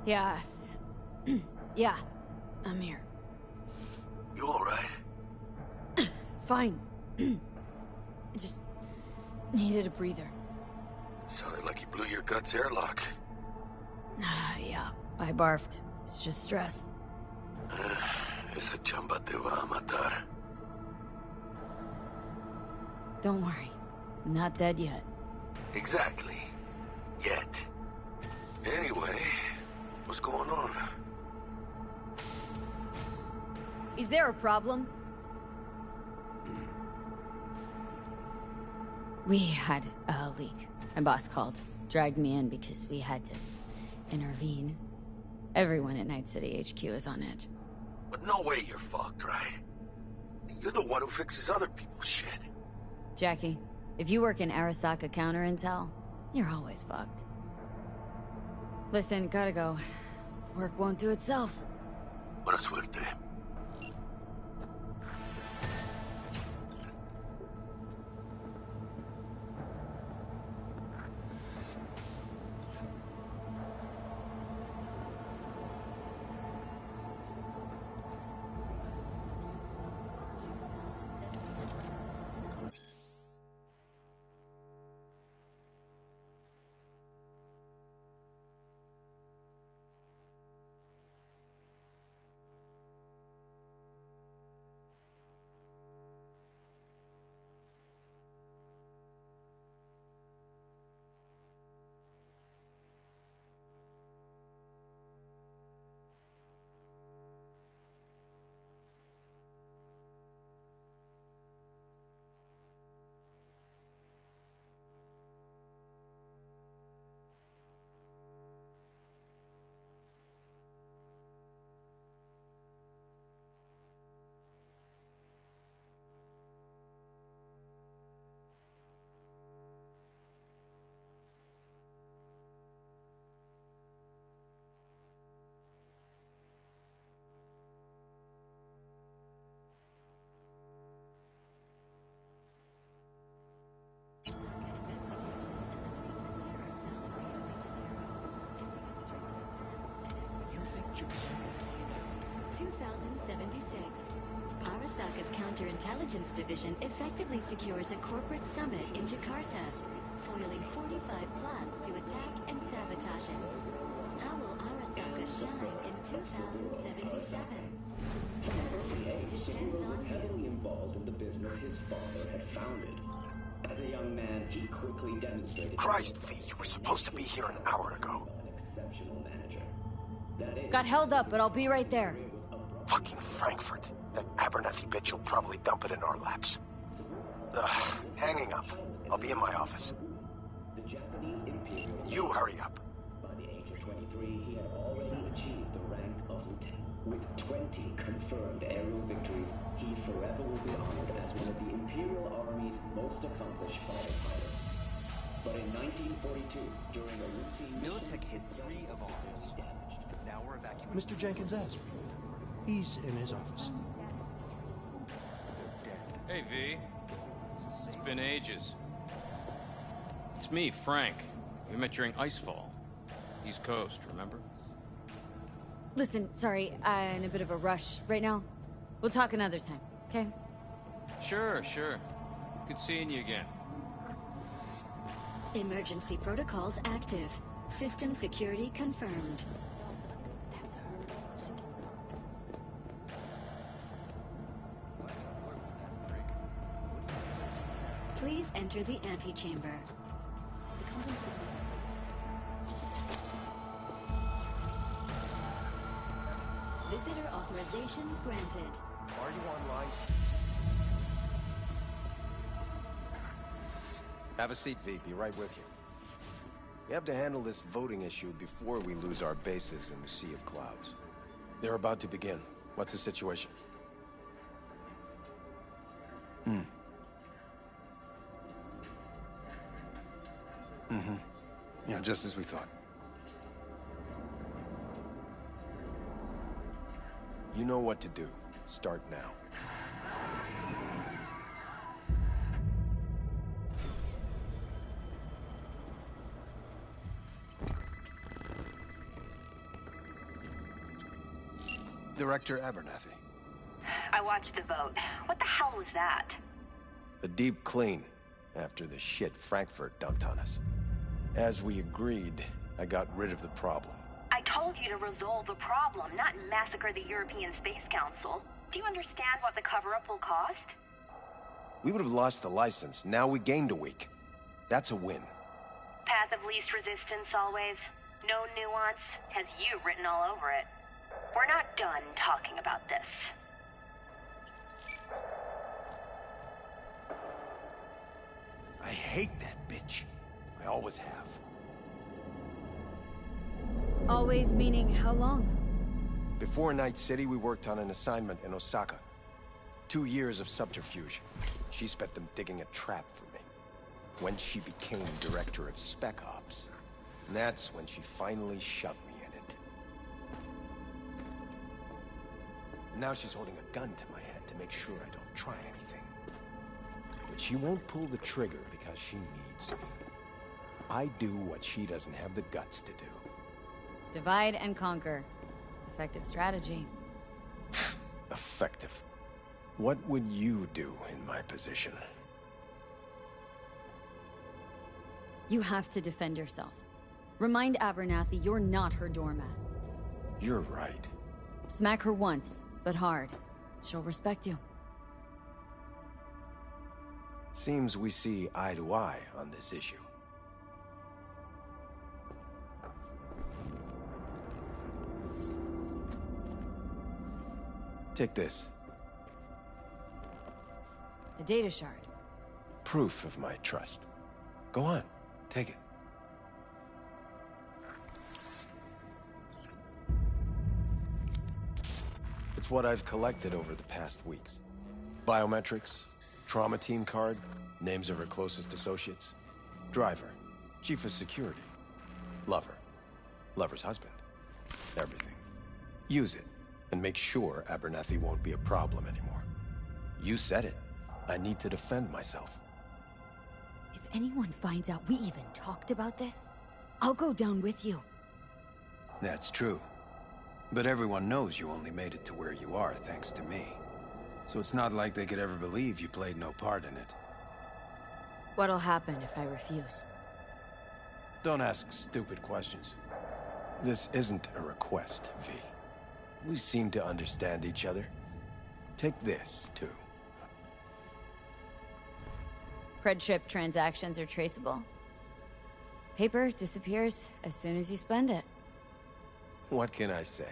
Yeah. Yeah, I'm here. You alright? Fine. Just needed a breather. Sounded like you blew your guts airlock. Yeah, I barfed. It's just stress. Esa chamba te va a matar. Don't worry. I'm not dead yet. Exactly. Yet. Anyway, what's going on? Is there a problem? We had a leak. My boss called. Dragged me in because we had to intervene. Everyone at Night City HQ is on edge. But no way you're fucked, right? You're the one who fixes other people's shit. Jackie, if you work in Arasaka counter intel, you're always fucked. Listen, gotta go. Work won't do itself. Buena suerte. Arasaka's counterintelligence division effectively secures a corporate summit in Jakarta, foiling 45 plans to attack and sabotage it. How will Arasaka shine in 2077? Depends on heavily involved in the business his father had founded. As a young man, he quickly demonstrated... Christ, V, you were supposed to be here an hour ago. An exceptional manager. That is, Got held up, but I'll be right there. Fucking Frankfurt. That Abernathy bitch will probably dump it in our laps. Hanging up. I'll be in my office. the Japanese imperial... You hurry up. By the age of 23, he had already achieved the rank of lieutenant. With 20 confirmed aerial victories, he forever will be honored as one of the Imperial Army's most accomplished fighter pilots. But in 1942, during a routine... Militech hit 3 of ours. Now we're evacuating. Mr. Jenkins asked for you. He's in his office. They're dead. Hey, V. It's been ages. It's me, Frank. We met during Icefall. East Coast, remember? Listen, sorry, I'm in a bit of a rush right now. We'll talk another time, okay? Sure. Good seeing you again. Emergency protocols active. System security confirmed. That's her. Jenkins. Please enter the antechamber. Visitor authorization granted. Are you online? Have a seat, V. Be right with you. We have to handle this voting issue before we lose our bases in the Sea of Clouds. They're about to begin. What's the situation? Yeah, just as we thought. You know what to do. Start now. Director Abernathy. I watched the vote. What the hell was that? A deep clean after the shit Frankfurt dumped on us. As we agreed, I got rid of the problem. I told you to resolve the problem, not massacre the European Space Council. Do you understand what the cover-up will cost? We would have lost the license. Now we gained a week. That's a win. Path of least resistance always. No nuance. Has you written all over it. We're not done talking about this. I hate that bitch. I always have. Always meaning how long? Before Night City, we worked on an assignment in Osaka. 2 years of subterfuge. She spent them digging a trap for me. When she became director of Spec Ops, that's when she finally shoved me in it. Now she's holding a gun to my head to make sure I don't try anything. But she won't pull the trigger because she needs me. I do what she doesn't have the guts to do. Divide and conquer. Effective strategy. Effective. What would you do in my position? You have to defend yourself. Remind Abernathy you're not her doormat. You're right. Smack her once, but hard. She'll respect you. Seems we see eye to eye on this issue. Take this. A data shard. Proof of my trust. Go on, take it. It's what I've collected over the past weeks. Biometrics, trauma team card, names of her closest associates, driver, chief of security, lover, lover's husband, everything. Use it, and make sure Abernathy won't be a problem anymore. You said it. I need to defend myself. If anyone finds out we even talked about this, I'll go down with you. That's true. But everyone knows you only made it to where you are thanks to me. So it's not like they could ever believe you played no part in it. What'll happen if I refuse? Don't ask stupid questions. This isn't a request, V. We seem to understand each other. Take this, too. Credship transactions are traceable. Paper disappears as soon as you spend it. What can I say?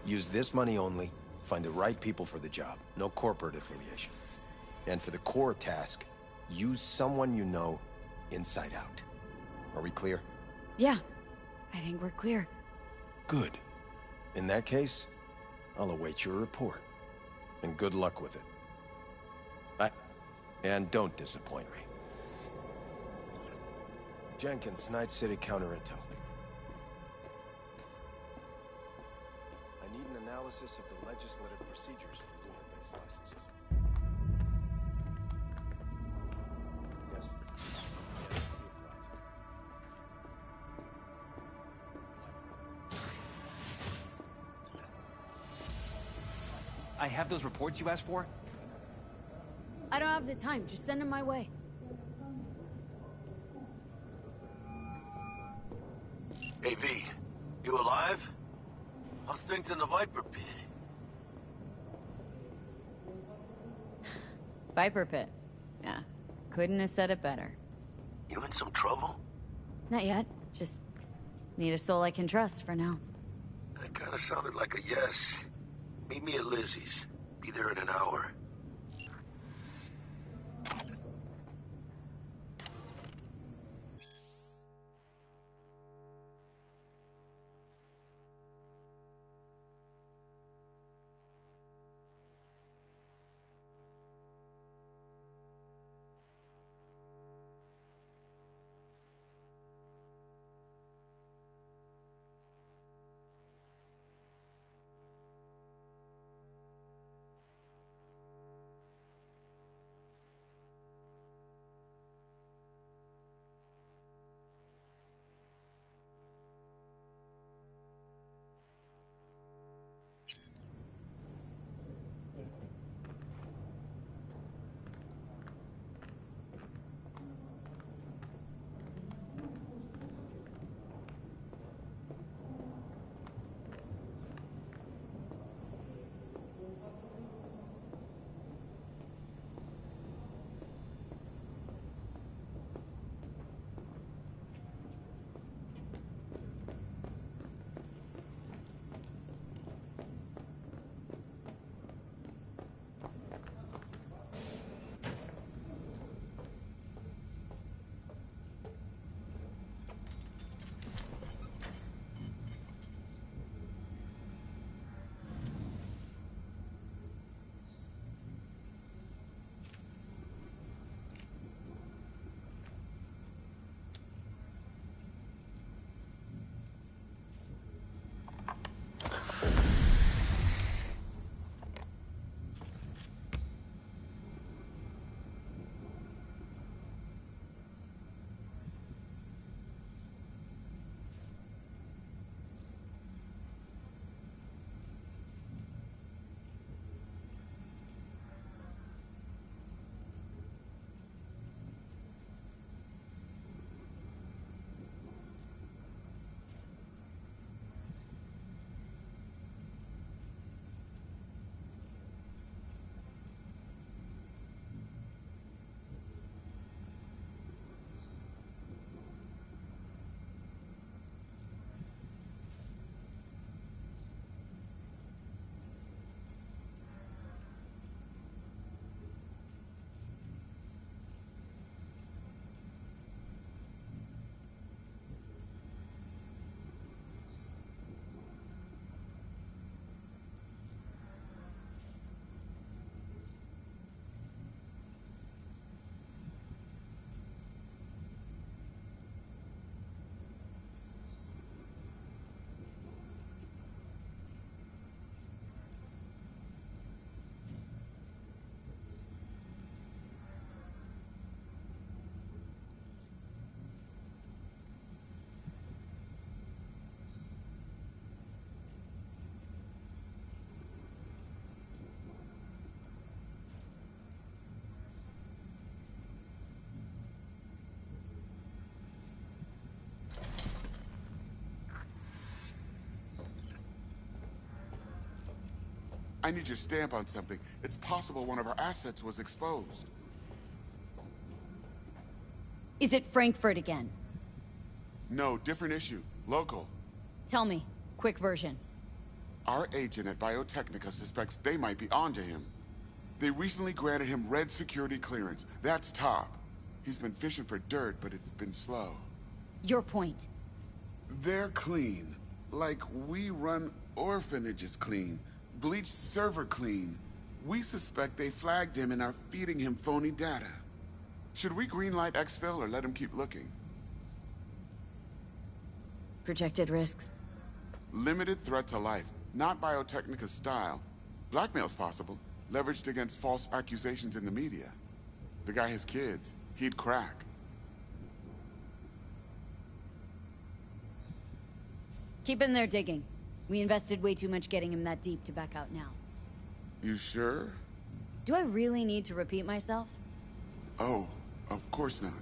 Use this money only, find the right people for the job, no corporate affiliation. And for the core task, use someone you know inside out. Are we clear? Yeah, I think we're clear. Good. In that case, I'll await your report. And good luck with it. And don't disappoint me. Jenkins, Night City Counter-Intel. I need an analysis of the legislative procedures for lunar-based licenses. Yes? Yeah, I see a I have those reports you asked for? I don't have the time. Just send them my way. Hey, V. You alive? How's things in the Viper Pit? Viper Pit. Yeah. Couldn't have said it better. You in some trouble? Not yet. Just need a soul I can trust for now. That kinda sounded like a yes. Meet me at Lizzie's. Be there in an hour. I need your stamp on something. It's possible one of our assets was exposed. Is it Frankfurt again? No, different issue. Local. Tell me. Quick version. Our agent at Biotechnica suspects they might be onto him. They recently granted him red security clearance. That's top. He's been fishing for dirt, but it's been slow. Your point. They're clean. Like we run orphanages clean. Bleached server clean. We suspect they flagged him and are feeding him phony data. Should we greenlight exfil or let him keep looking? Projected risks? Limited threat to life. Not Biotechnica's style. Blackmail's possible. Leveraged against false accusations in the media. The guy has kids. He'd crack. Keep him there digging. We invested way too much getting him that deep to back out now. You sure? Do I really need to repeat myself? Oh, of course not.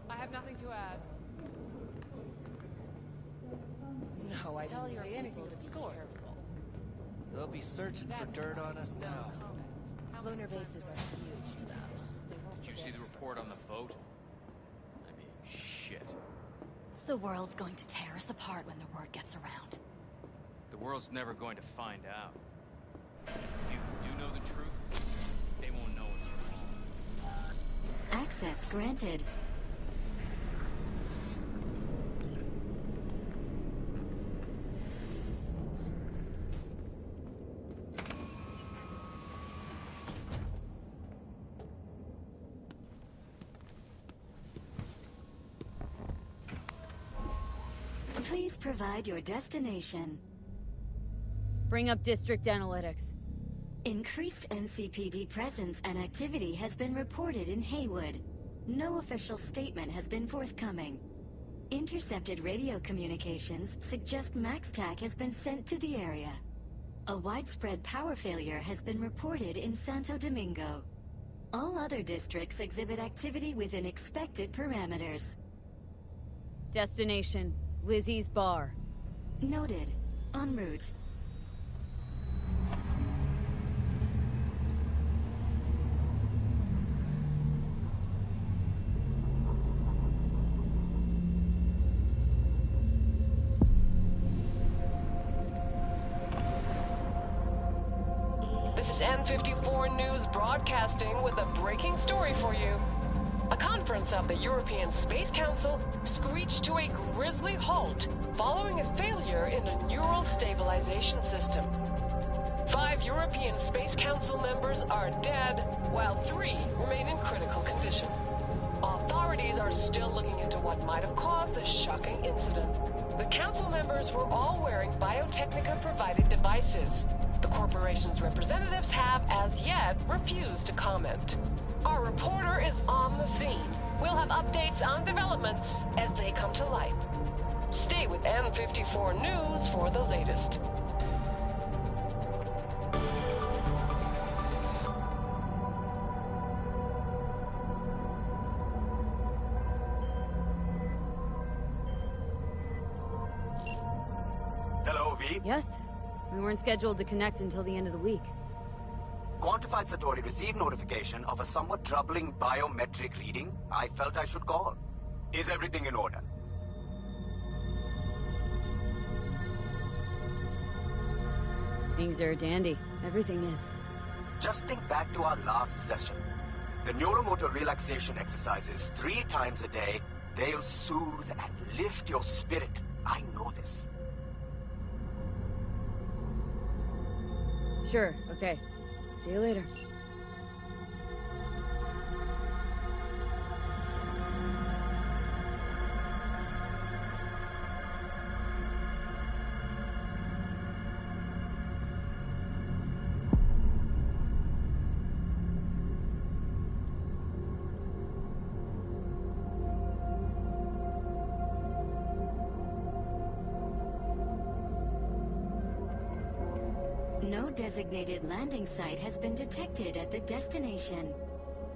I have nothing to add. No, I didn't say anything of the sort. They'll be searching for dirt on us now. Lunar bases are huge to them. Did you see the report on the vote? I mean, shit. The world's going to tear us apart when the word gets around. The world's never going to find out. If you do know the truth, they won't know it's wrong. Access granted. Please provide your destination. Bring up district analytics. Increased NCPD presence and activity has been reported in Haywood. No official statement has been forthcoming. Intercepted radio communications suggest MaxTac has been sent to the area. A widespread power failure has been reported in Santo Domingo. All other districts exhibit activity within expected parameters. Destination, Lizzie's bar. Noted. En route. This is N54 News broadcasting with a breaking story for you. A conference of the European Space Council screeched to a grisly halt following a failure in a neural stabilization system. 5 European Space Council members are dead, while 3 remain in critical condition. Authorities are still looking into what might have caused this shocking incident. The council members were all wearing Biotechnica-provided devices. The corporation's representatives have, as yet, refused to comment. Our reporter is on the scene. We'll have updates on developments as they come to light. Stay with N54 News for the latest. Hello, V. Yes? We weren't scheduled to connect until the end of the week. Quantified Satori received notification of a somewhat troubling biometric reading. I felt I should call. Is everything in order? Things are dandy. Everything is. Just think back to our last session. The neuromotor relaxation exercises 3 times a day. They'll soothe and lift your spirit. I know this. Sure, okay. See you later. No designated landing site has been detected at the destination.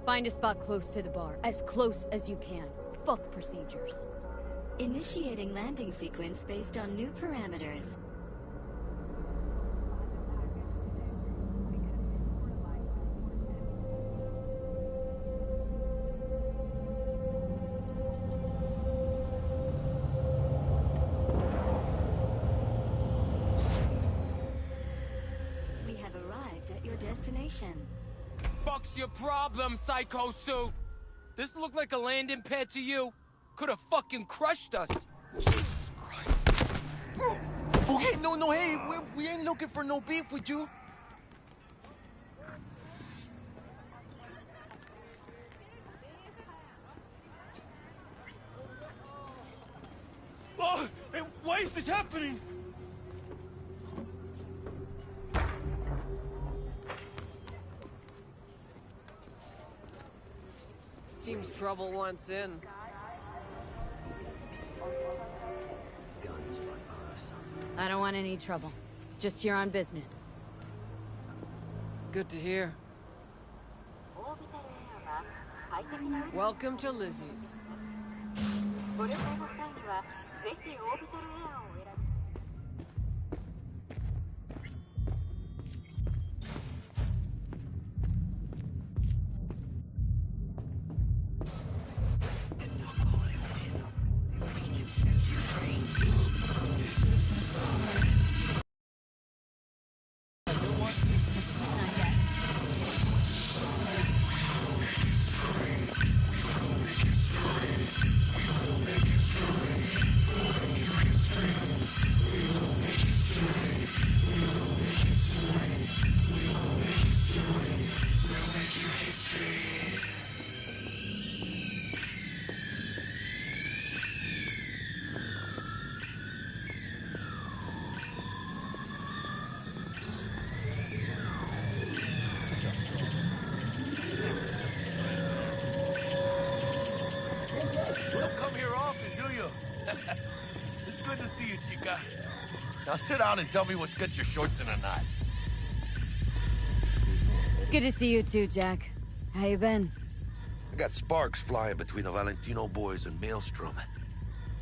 Find a spot close to the bar, as close as you can. Fuck procedures. Initiating landing sequence based on new parameters. We have arrived at your destination. Fuck's your problem, Psycho Suit? This look like a landing pad to you? Could have fucking crushed us. Jesus Christ. Okay, no, hey, we ain't looking for no beef with you. Oh, hey, why is this happening? Seems trouble wants in. I don't want any trouble. Just here on business. Good to hear. Welcome to Lizzie's. Now sit down and tell me what's got your shorts in a knot. It's good to see you too, Jack. How you been? I got sparks flying between the Valentino boys and Maelstrom.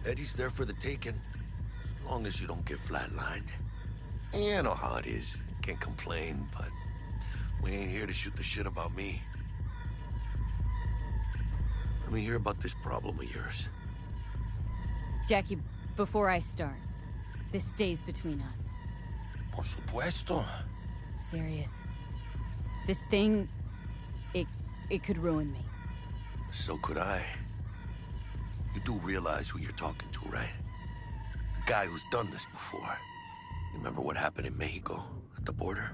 Eddie's there for the taking, as long as you don't get flatlined. You know how it is. Can't complain, but we ain't here to shoot the shit about me. Let me hear about this problem of yours. Jackie, before I start, this stays between us. Por supuesto. Serious. This thing, it could ruin me. So could I. You do realize who you're talking to, right? The guy who's done this before. You remember what happened in Mexico, at the border?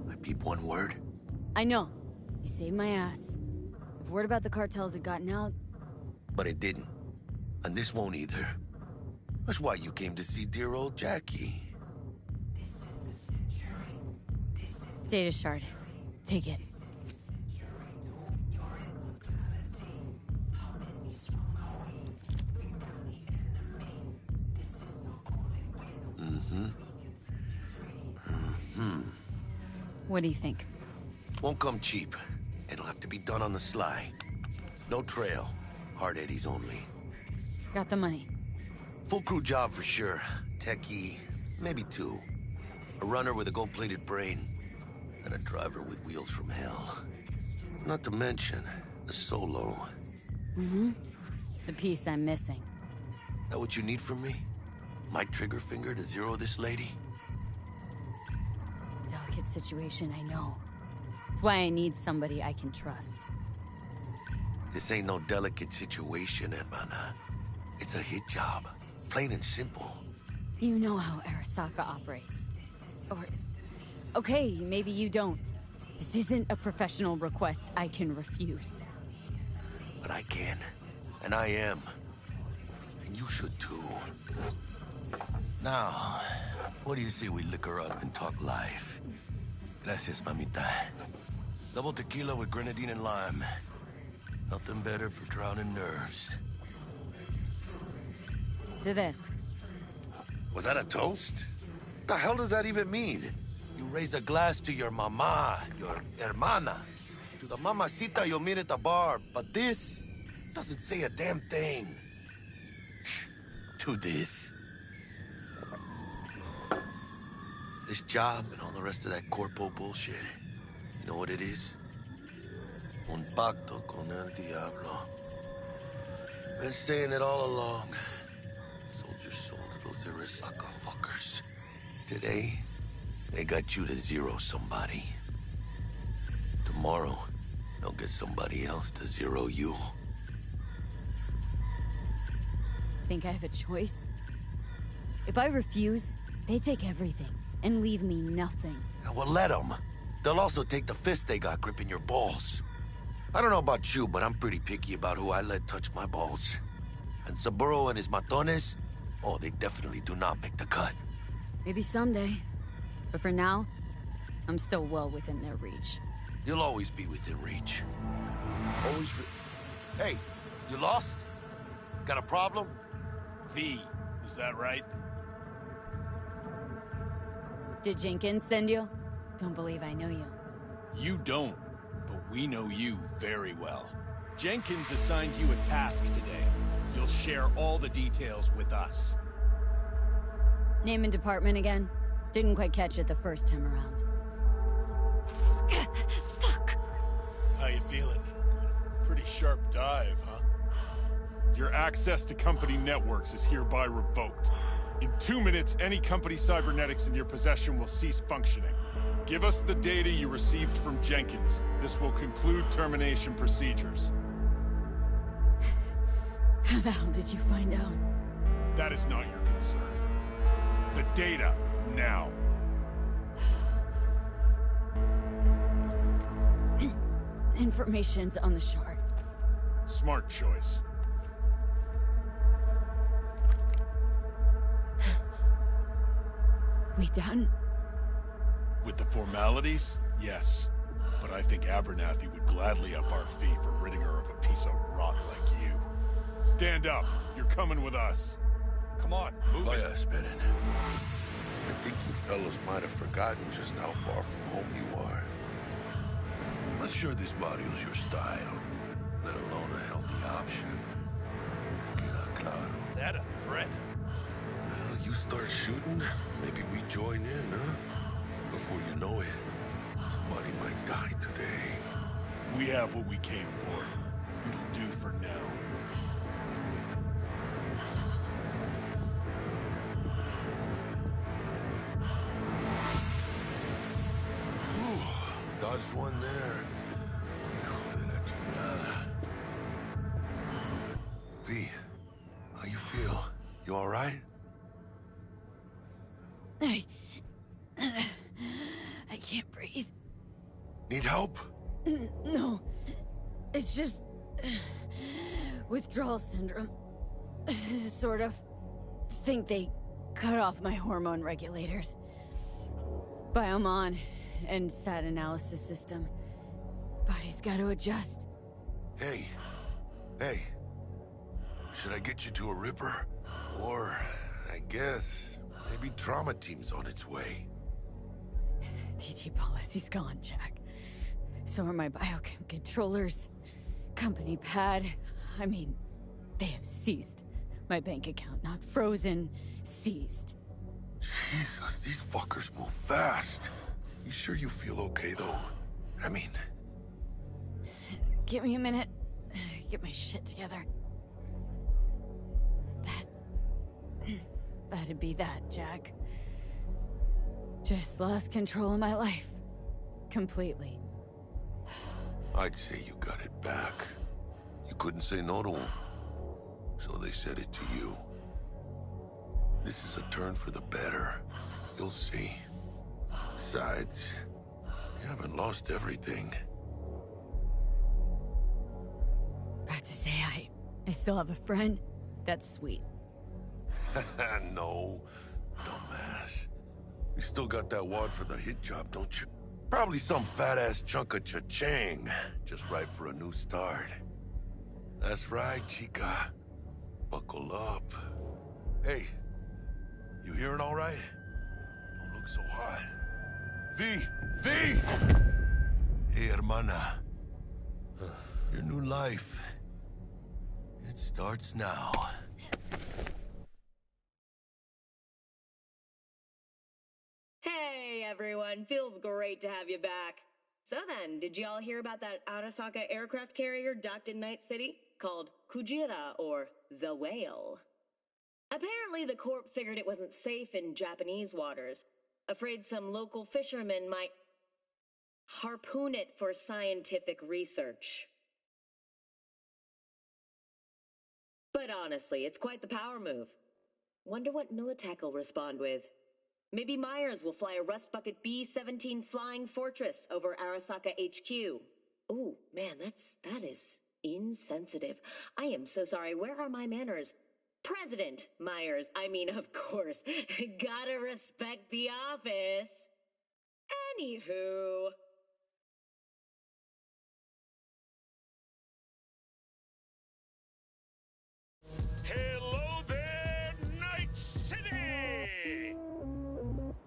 I peep one word. I know. You saved my ass. If word about the cartels had gotten out... But it didn't. And this won't either. That's why you came to see dear old Jackie. Data shard. Take it. What do you think? Won't come cheap. It'll have to be done on the sly. No trail. Hard eddies only. Got the money. Full crew job for sure. Techie, maybe two. A runner with a gold-plated brain. And a driver with wheels from hell. Not to mention, the solo. Mm-hmm. The piece I'm missing. That what you need from me? My trigger finger to zero this lady? Delicate situation, I know. It's why I need somebody I can trust. This ain't no delicate situation, hermana. It's a hit job. Plain and simple. You know how Arasaka operates. Or... okay, maybe you don't. This isn't a professional request I can refuse. But I can. And I am. And you should too. Now, what do you say we liquor up and talk life? Gracias, mamita. Double tequila with grenadine and lime. Nothing better for drowning nerves. To this. Was that a toast? What the hell does that even mean? You raise a glass to your mama, your hermana, to the mamacita you'll meet at the bar, but this doesn't say a damn thing. To this. This job and all the rest of that corpo bullshit, you know what it is? Un pacto con el diablo. Been saying it all along. Sold your soul to those Arasaka fuckers. Today, they got you to zero somebody. Tomorrow, they'll get somebody else to zero you. Think I have a choice? If I refuse, they take everything and leave me nothing. Well, let them. They'll also take the fist they got gripping your balls. I don't know about you, but I'm pretty picky about who I let touch my balls. And Saburo and his matones, oh, they definitely do not make the cut. Maybe someday. But for now, I'm still well within their reach. You'll always be within reach. Always Hey, you lost? Got a problem? V, is that right? Did Jenkins send you? Don't believe I know you. You don't, but we know you very well. Jenkins assigned you a task today. You'll share all the details with us. Name and department again? Didn't quite catch it the first time around. Fuck! How you feeling? Pretty sharp dive, huh? Your access to company networks is hereby revoked. In 2 minutes, any company cybernetics in your possession will cease functioning. Give us the data you received from Jenkins. This will conclude termination procedures. How the hell did you find out? That is not your concern. The data, now. Information's on the shard. Smart choice. We done? With the formalities, yes. But I think Abernathy would gladly up our fee for ridding her of a piece of rock like you. Stand up. You're coming with us. Come on, move it. Spinning. I think you fellas might have forgotten just how far from home you are. Not sure this barrio's your style, let alone a healthy option. Queda claro. Is that a threat? Well, you start shooting, maybe we join in, huh? Before you know it, somebody might die today. We have what we came for. It'll do for now. Dodged one there. V, how you feel? You all right? I can't breathe. Need help? No. It's just... withdrawal syndrome. Sort of. Think they cut off my hormone regulators. Biomon and SAT analysis system. Body's got to adjust. Hey. Should I get you to a Ripper? Or, I guess, maybe trauma team's on its way. TT policy's gone, Jack. So are my biochem controllers. Company pad. I mean, they have seized. My bank account not frozen, seized. Jesus, these fuckers move fast. You sure you feel okay, though? I mean... Give me a minute. Get my shit together. That'd be that, Jack. Just lost control of my life. Completely. I'd say you got it back. You couldn't say no to them. So they said it to you. This is a turn for the better. You'll see. Besides, you haven't lost everything. About to say I still have a friend. That's sweet. No, dumbass. You still got that wad for the hit job, don't you? Probably some fat-ass chunk of cha-ching. Just right for a new start. That's right, chica. Buckle up. Hey, you hearing all right? Don't look so hot. V! V! Hey, hermana. Your new life. It starts now. Hey, everyone. Feels great to have you back. So then, did y'all hear about that Arasaka aircraft carrier docked in Night City? Called Kujira, or the Whale. Apparently, the Corp figured it wasn't safe in Japanese waters. Afraid some local fishermen might harpoon it for scientific research. But honestly, it's quite the power move. Wonder what Militech will respond with. Maybe Myers will fly a Rust Bucket B-17 Flying Fortress over Arasaka HQ. Ooh, man, that is insensitive. I am so sorry. Where are my manners? President Myers. I mean, of course. Gotta respect the office. Anywho. Hello there, Night City!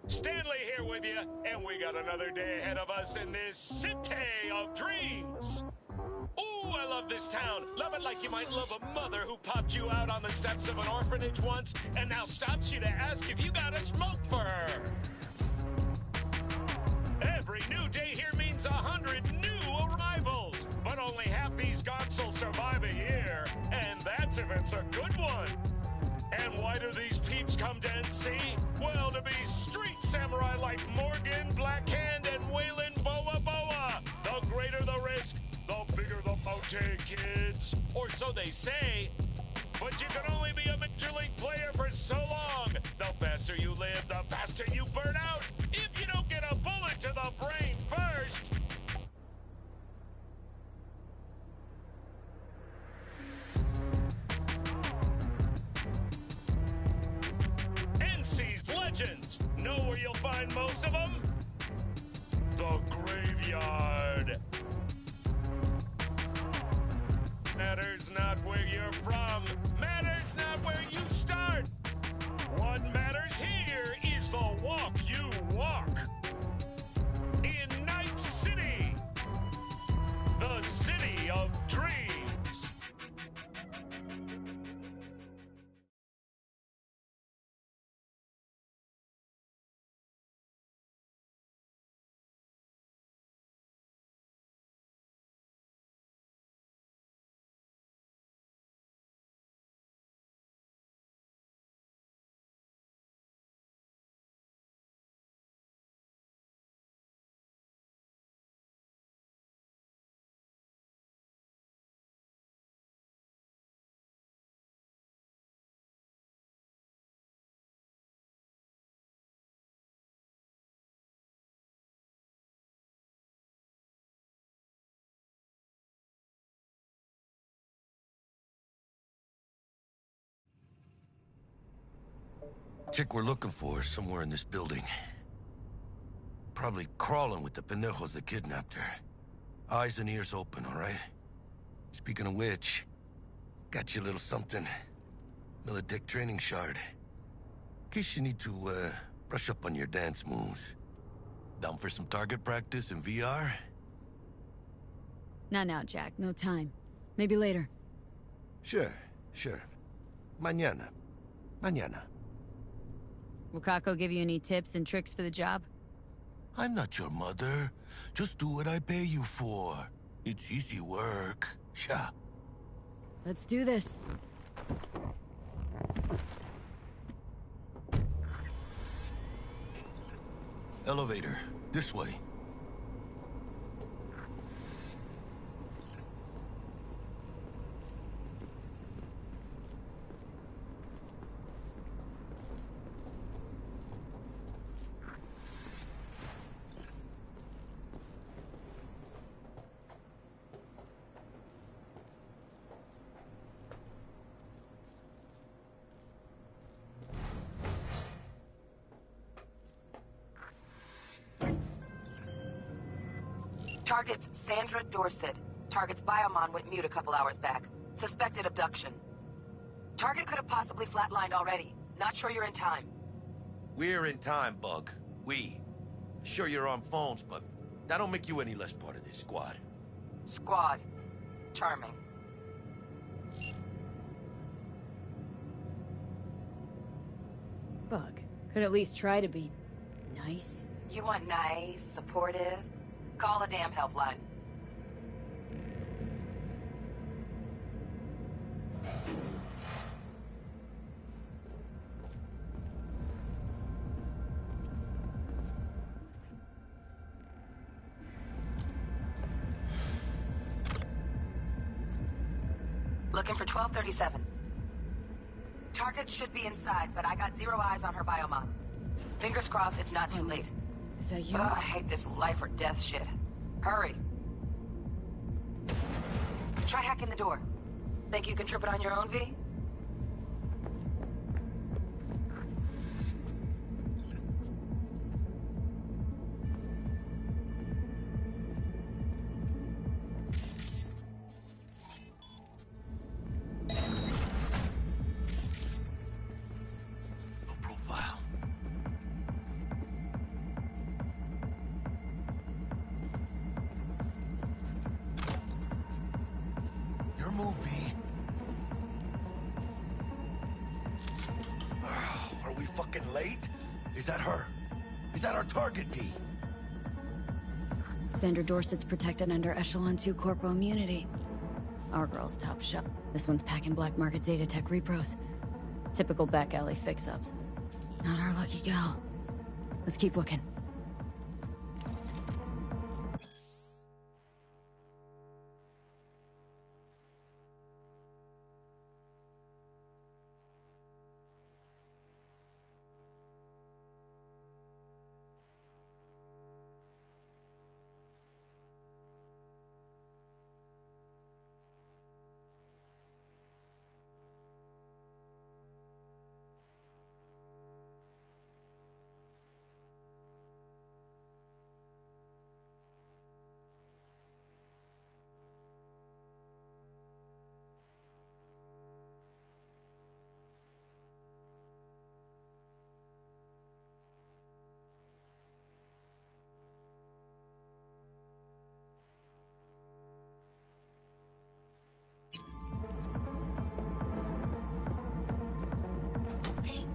Stanley here with you, and we got another day ahead of us in this city of dreams. Ooh, I love this town. Love it like you might love a mother who popped you out on the steps of an orphanage once and now stops you to ask if you got a smoke for her. Every new day here means 100 new arrivals, but only half these gonks will survive a year, and that's if it's a good one. And why do these peeps come to NC? Well, to be street samurai like Morgan, Blackhand, and Waylon Boa Boa. The greater the risk, the bigger the bounty, kids. Or so they say. But you can only be a Major League player for so long. The faster you live, the faster you burn out. If you don't get a bullet to the brain first. NC's legends. Know where you'll find most of them? The graveyard. Matters not where you're from. Matters not where you start. What matters here is the walk you walk. In Night City. The city of dreams. Chick we're looking for is somewhere in this building. Probably crawling with the pendejos that kidnapped her. Eyes and ears open, all right? Speaking of which, got you a little something. Militech training shard. In case you need to, brush up on your dance moves. Down for some target practice in VR? Not now, Jack. No time. Maybe later. Sure. Mañana. Will Kako give you any tips and tricks for the job? I'm not your mother. Just do what I pay you for. It's easy work. Yeah. Let's do this. Elevator. This way. Target's Sandra Dorset. Target's biomon went mute a couple hours back. Suspected abduction. Target could have possibly flatlined already. Not sure you're in time. We're in time, Bug. We. Sure, you're on phones, but that don't make you any less part of this squad. Squad. Charming. Bug, could at least try to be nice. You want nice, supportive? Call a damn helpline. Looking for 1237. Target should be inside, but I got 0 eyes on her biomon. Fingers crossed it's not too late. Is that you? I hate this life or death shit. Hurry. Try hacking the door. Think you can trip it on your own, V? Movie. Are we fucking late? Is that her? Is that our target, V? Sandra Dorset's protected under Echelon 2 Corpo immunity. Our girl's top shelf. This one's packing black market Zeta Tech repros. Typical back alley fix-ups. Not our lucky gal. Let's keep looking.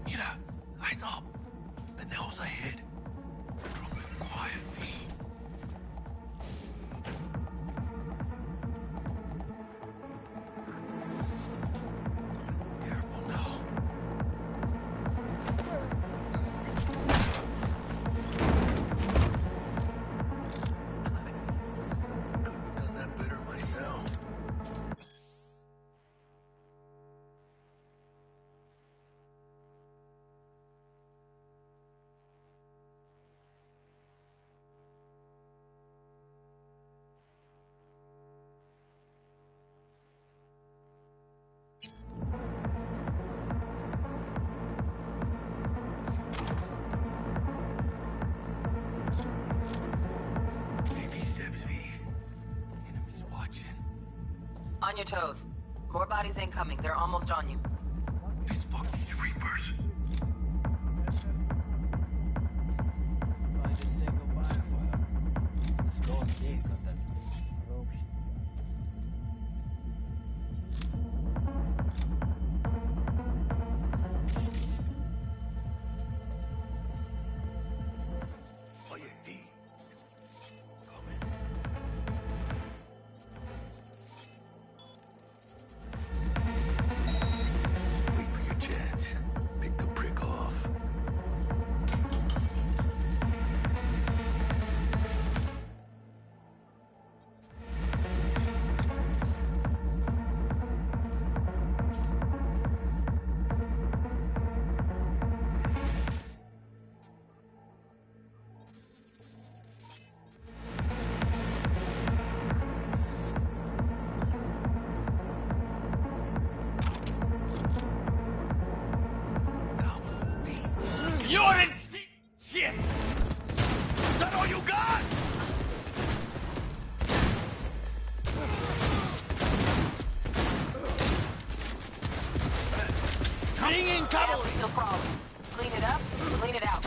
Mira, eyes up. Pendejos ahead. Quiet, V. Careful now. Couldn't have done that better myself. On your toes. More bodies incoming. They're almost on you. These fucking Reapers. You're in shit! Is that all you got? Bring in cavalry. Still crawling. Clean it up, clean it out.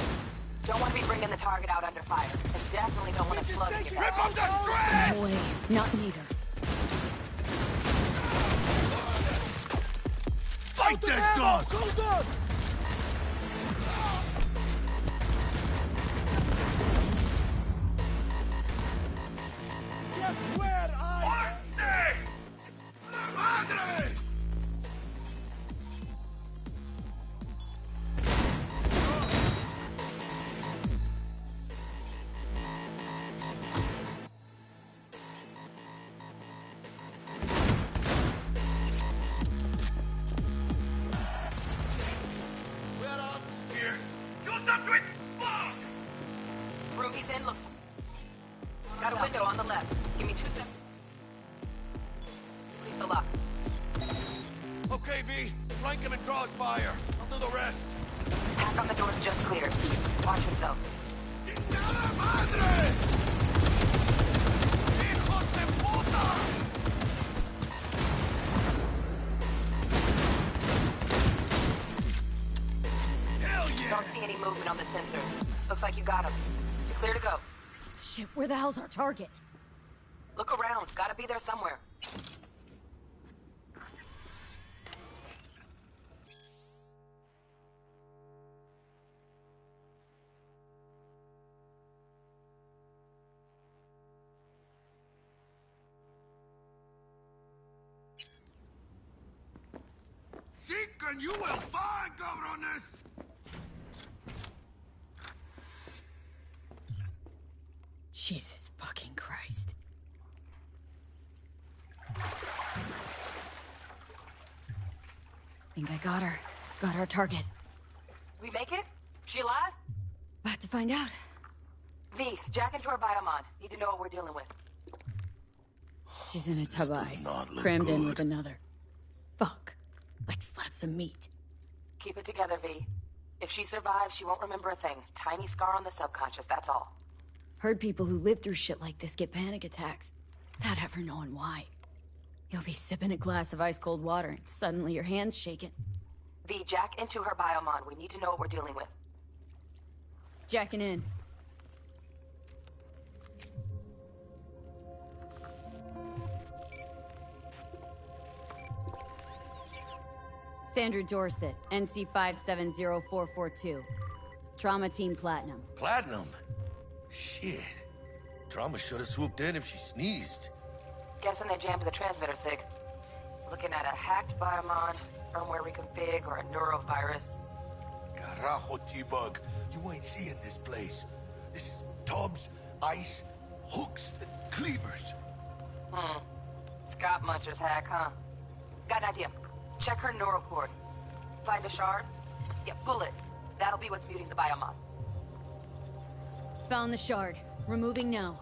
Don't want to be bringing the target out under fire. And definitely don't want to slug in your back. Rip up the shreds! No way. Not neither. Fight that dog! Guess where I... Madre! Room he's in looks... Got a window on the left. Give me 2 seconds. Release the lock. Okay, V. Flank him and draw his fire. I'll do the rest. Pack on the doors just cleared. Watch yourselves. ¡Chingada madre! ¡Hijos de puta! Hell yeah! Don't see any movement on the sensors. Looks like you got him. You're clear to go. Shit, where the hell's our target? Look around. Gotta be there somewhere. Chicken, you will find, cabrones! Jesus fucking Christ. Think I got her. Got our target. We make it? She alive? About to find out. V, jack into her biomon. Need to know what we're dealing with. She's in a tub of ice. not look Crammed in good. with another. Fuck. Like slabs of meat. Keep it together, V. If she survives, she won't remember a thing. Tiny scar on the subconscious, that's all. Heard people who live through shit like this get panic attacks. Without ever knowing why. You'll be sipping a glass of ice-cold water and suddenly your hand's shaking. V, jack into her biomon. We need to know what we're dealing with. Jacking in. Sandra Dorset, NC 570442. Trauma Team Platinum. Platinum? Shit. Trauma should have swooped in if she sneezed. Guessing they jammed the transmitter, Sig. Looking at a hacked biomon, firmware reconfig, or a neurovirus. Carajo, T-Bug. You ain't seeing this place. This is tubs, ice, hooks, and cleavers. Scott Muncher's hack, huh? Got an idea. Check her neural cord. Find a shard? Yeah, pull it. That'll be what's muting the biomon. Found the shard. Removing now.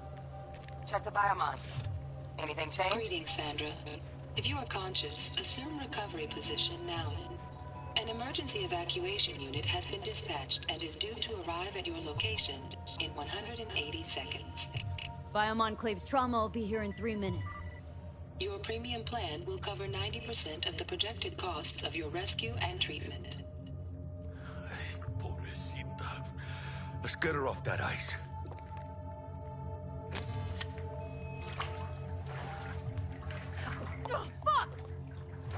Check the biomon. Anything change? Greetings, Sandra. If you are conscious, assume recovery position now. An emergency evacuation unit has been dispatched and is due to arrive at your location in 180 seconds. Biomon claims trauma will be here in 3 minutes. Your premium plan will cover 90% of the projected costs of your rescue and treatment. Pobrecita. Let's get her off that ice. Oh, fuck!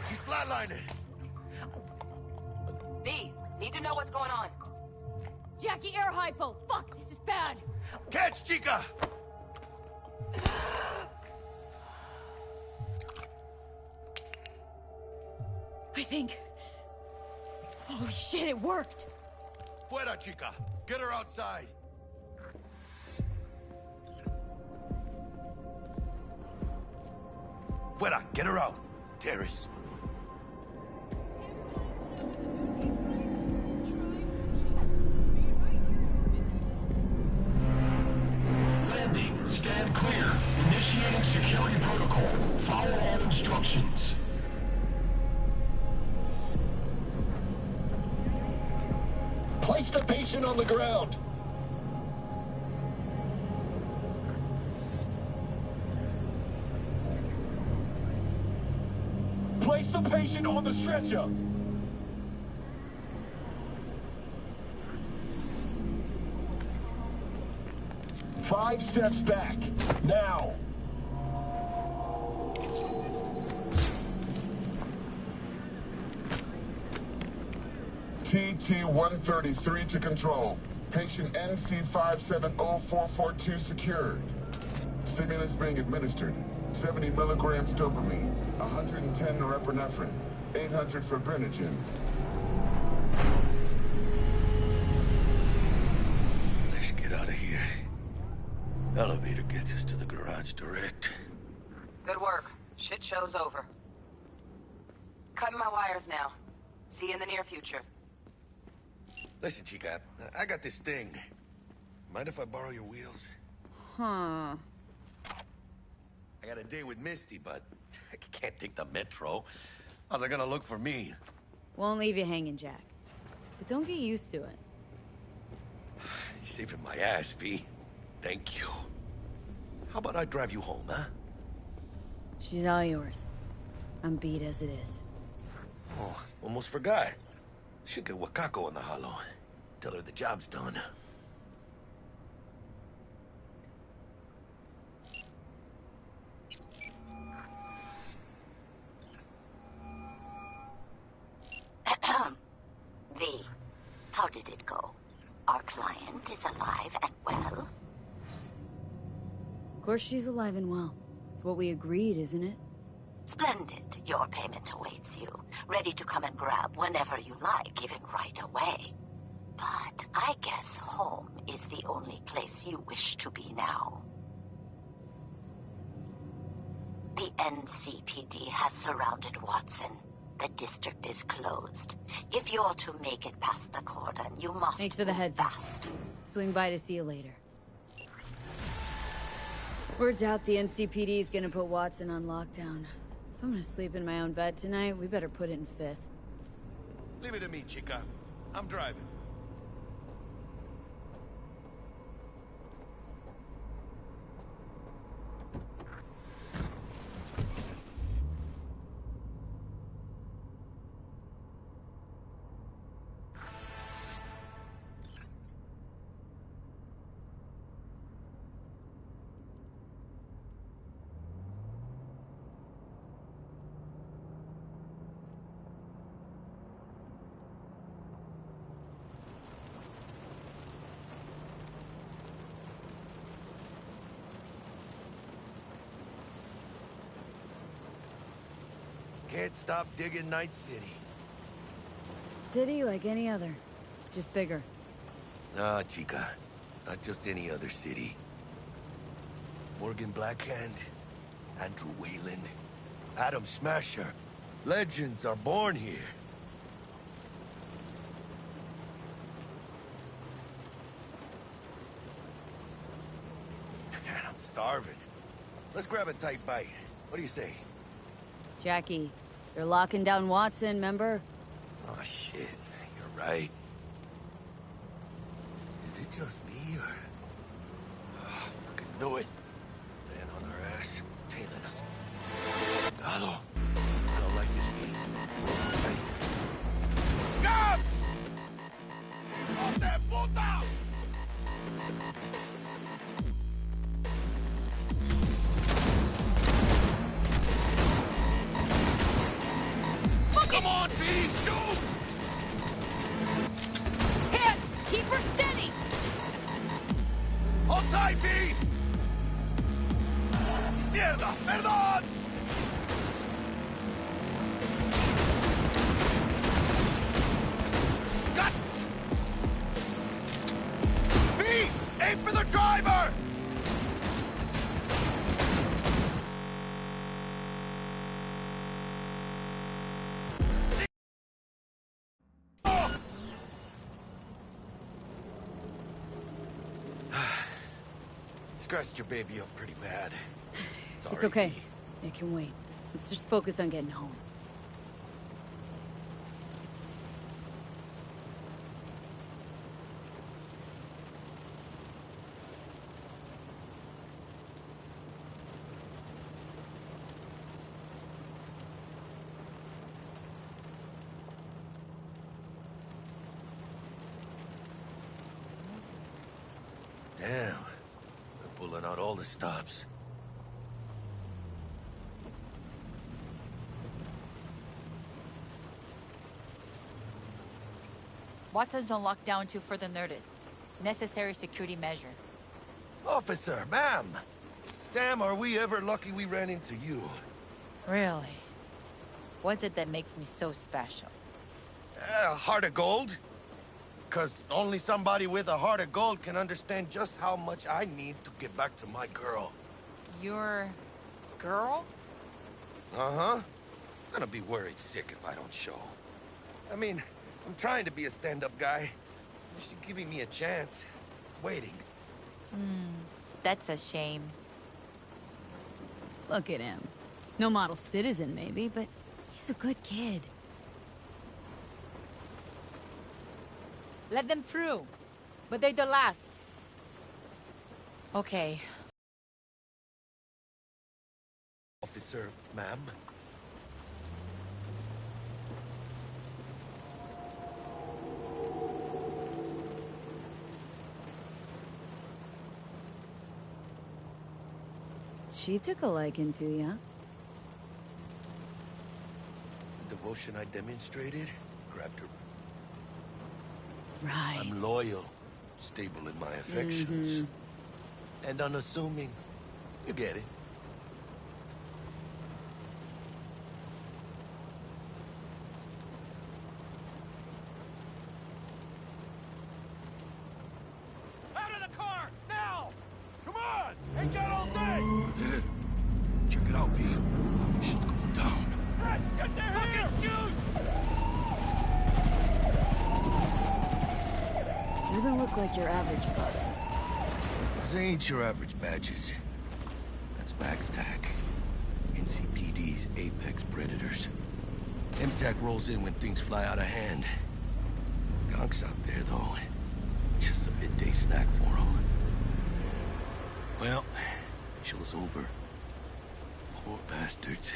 She's flatlining. V, need to know what's going on. Jackie, air hypo! Fuck, this is bad! Catch, chica! I think... Oh shit, it worked! Fuera, chica. Get her outside. Fuera, get her out. Terrace. Landing. Stand clear. Initiating security protocol. Follow all instructions. Place the patient on the ground. Place the patient on the stretcher. 5 steps back. Now. TT-133 to control. Patient NC570442 secured. Stimulants being administered. 70 milligrams dopamine, 110 norepinephrine, 800 fibrinogen. Let's get out of here. Elevator gets us to the garage direct. Good work. Shit show's over. Cutting my wires now. See you in the near future. Listen, Chica, I got this thing. Mind if I borrow your wheels? Huh. I got a date with Misty, but I can't take the metro. How's it gonna look for me? Won't leave you hanging, Jack. But don't get used to it. You're saving my ass, V. Thank you. How about I drive you home, huh? She's all yours. I'm beat as it is. Oh, almost forgot. Should get Wakako in the hollow. Tell her the job's done. V, how did it go? Our client is alive and well? Of course she's alive and well. It's what we agreed, isn't it? Splendid. Your payment awaits you. Ready to come and grab whenever you like, even right away. But I guess home is the only place you wish to be now. The NCPD has surrounded Watson. The district is closed. If you're to make it past the cordon, you must Thanks for the heads fast. Swing by to see you later. Word's out the NCPD is gonna put Watson on lockdown. If I'm gonna sleep in my own bed tonight, we better put it in 5th. Leave it to me, Chica. I'm driving. Can't stop digging Night City. City like any other, just bigger. Nah, Chica. Not just any other city. Morgan Blackhand, Andrew Wayland, Adam Smasher. Legends are born here. Man, I'm starving. Let's grab a tight bite. What do you say? Jackie, they're locking down Watson, remember? Oh, shit. You're right. Is it just me, or... Oh, fucking knew it. Man on our ass, tailing us. Hello. I don't like this game. Stop! ¡Hijo puta! Come on, V! Shoot! Hit! Keep her steady! Hold tight, V! Mierda! Perdón! Got! V! Aim for the driver! Scratched your baby up pretty bad. Sorry. It's okay. It can wait. Let's just focus on getting home. Damn. The pulling out all the stops. Watson's on lockdown to further notice. Necessary security measure. Officer, ma'am! Damn, are we ever lucky we ran into you. Really? What's it that makes me so special? A heart of gold? 'Cause only somebody with a heart of gold can understand just how much I need to get back to my girl. Your... girl? Uh-huh. I'm gonna be worried sick if I don't show. I mean, I'm trying to be a stand-up guy. She's giving me a chance. Waiting. That's a shame. Look at him. No model citizen, maybe, but he's a good kid. Let them through. But they're the last. Okay. Officer, ma'am? She took a liking to ya. The devotion I demonstrated grabbed her. Right. I'm loyal, stable in my affections, and unassuming. You get it. Out of the car, now! Come on! Ain't got all day! Check it out, V. Shit's going down. Get there! Fucking shoot! Doesn't look like your average bust. Those ain't your average badges. That's MaxTac. NCPD's apex predators. MTAC rolls in when things fly out of hand. Gonks out there, though. Just a midday snack for them. Well, show's over. Poor bastards.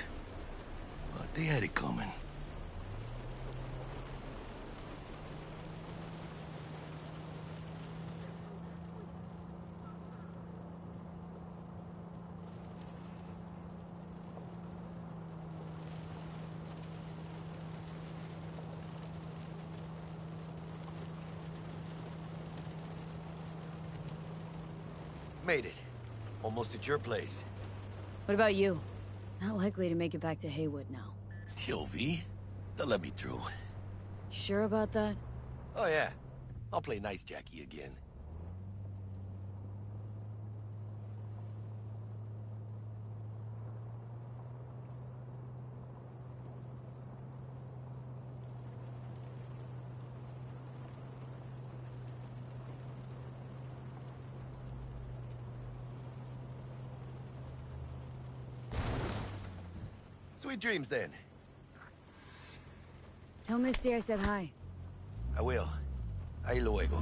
But they had it coming. Made it. Almost at your place. What about you? Not likely to make it back to Haywood now. Chill, V. They'll let me through. Sure about that? Oh, yeah. I'll play nice Jackie again. Sweet dreams, then. Tell Misty I said hi. I will. Ahí luego.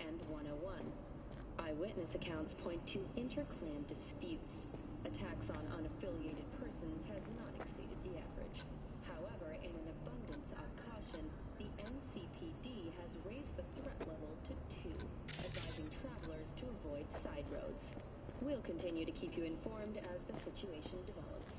And 101. Eyewitness accounts point to inter-clan disputes. Attacks on unaffiliated persons has not exceeded the average. However, in an abundance of caution, the NCPD has raised the threat level to 2, advising travelers to avoid side roads. We'll continue to keep you informed as the situation develops.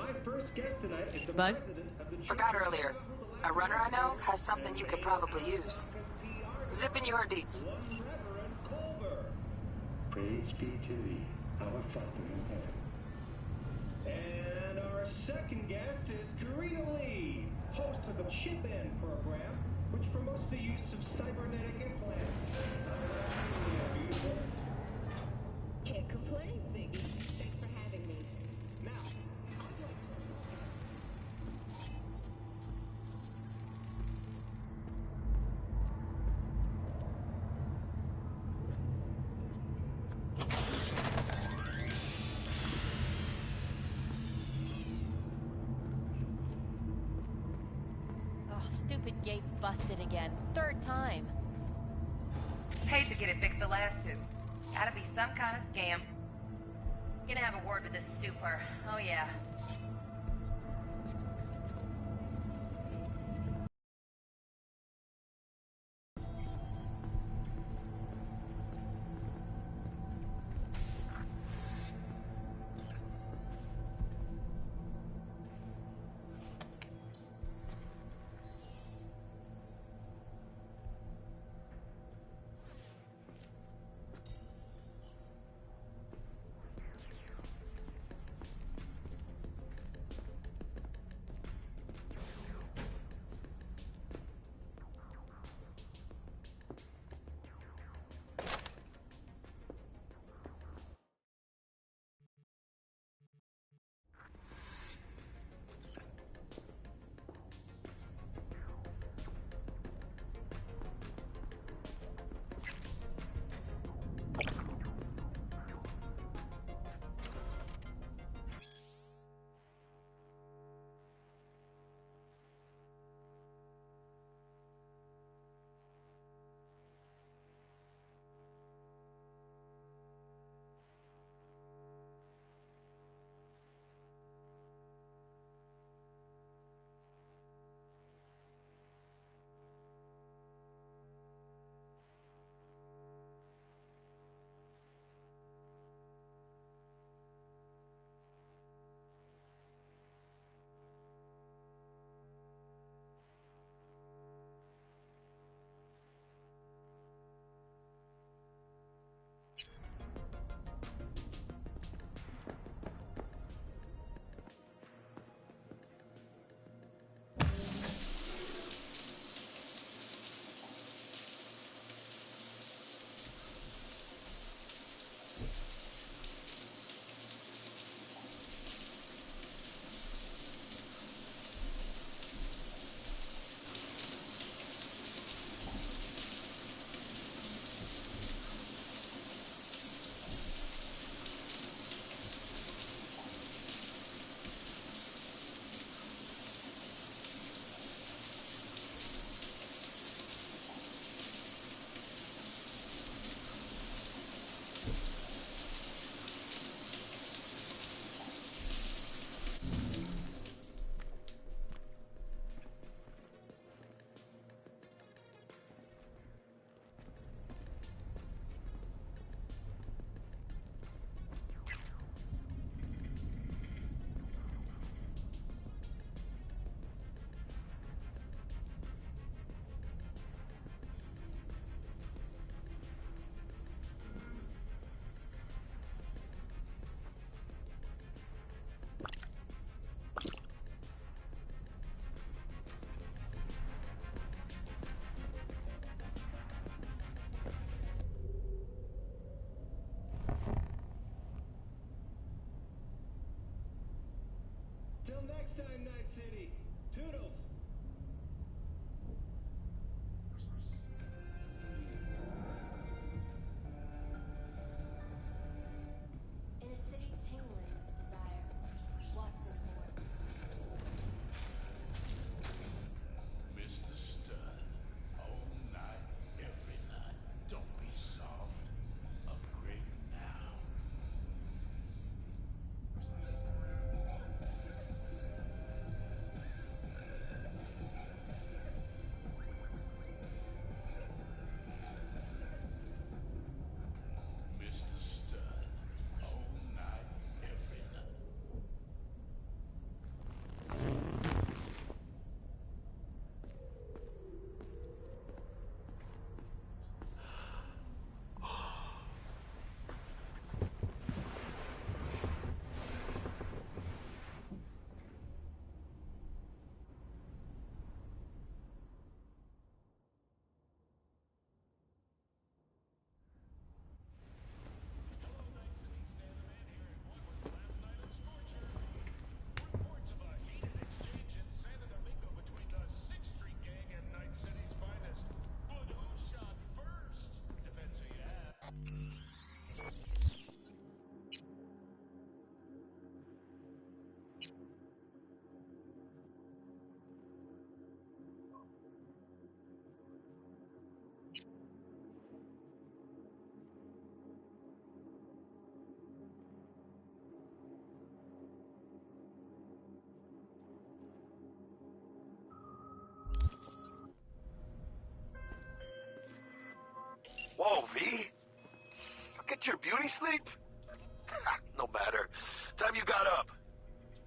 my first guest tonight is the Bug? president of the Forgot earlier. A runner I know has something you could probably use. Zip in your deets. Praise be to thee, our Father in heaven. And our second guest is Karina Lee, host of the Chip In program, which promotes the use of cybernetic implants. Can't complain, Ziggy. Thanks for having me. Now, Oh, stupid gate's busted again. Third time. Paid to get it fixed the last two. Gotta be some kind of scam. Gonna have a word with this super. Oh yeah. till next time, Night City. Toodles. In a city tingling with desire, Watson Horn. Mr. Stern, all night, every night. Don't be soft. Upgrade now. Whoa, V. Get your beauty sleep? No matter. Time you got up.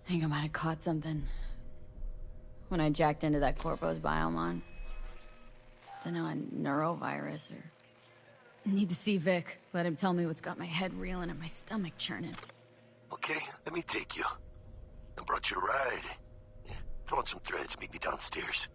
I think I might have caught something when I jacked into that Corpo's biomon. Dunno, a neurovirus or... Need to see Vic. Let him tell me what's got my head reeling and my stomach churning. Okay, let me take you. I brought you a ride. Yeah, throw on some threads, meet me downstairs.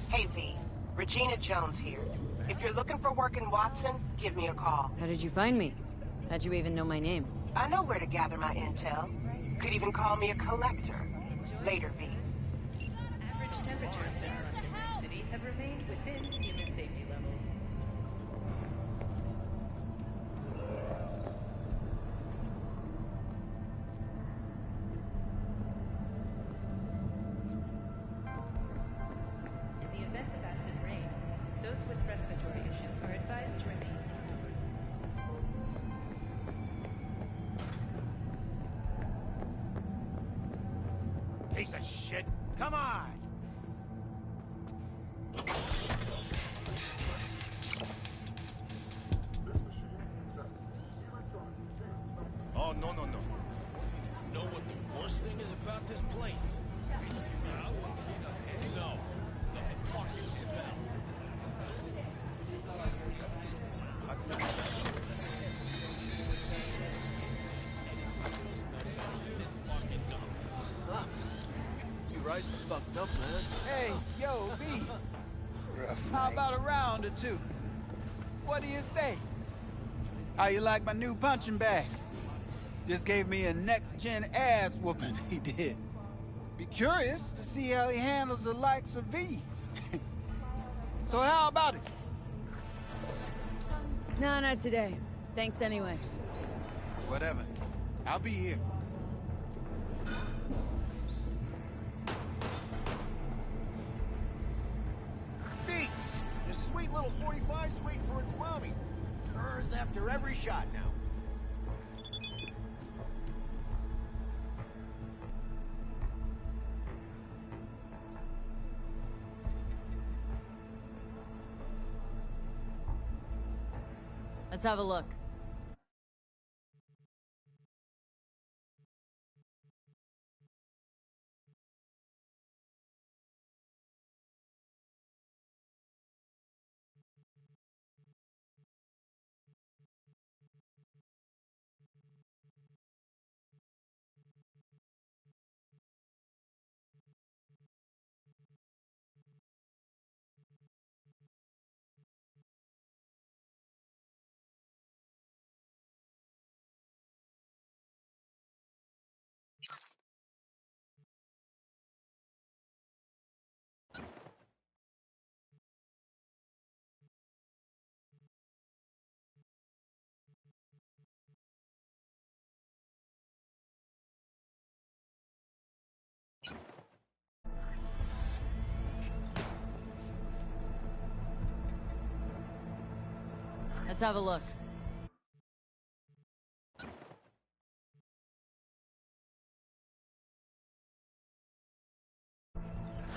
Hey, V. Regina Jones here. If you're looking for work in Watson, give me a call. How did you find me? How'd you even know my name? I know where to gather my intel. Could even call me a collector. Later, V. Average temperatures across different cities have remained within human safety levels. In the event of acid rain, those with respiratory issues are advised to remain indoors. Piece of shit. Come on. Oh, no, no, no. You know what the worst thing is about this place? No. The parking smell. Huh? You right fucked up, man. Hey, yo, V. How about a round or two? What do you say? How you like my new punching bag? Just gave me a next-gen ass whooping, he did. Be curious to see how he handles the likes of V. So how about it? No, not today. Thanks anyway. Whatever. I'll be here. V! This sweet little 45's waiting for its mommy. Hers after every shot now. Let's have a look. Let's have a look.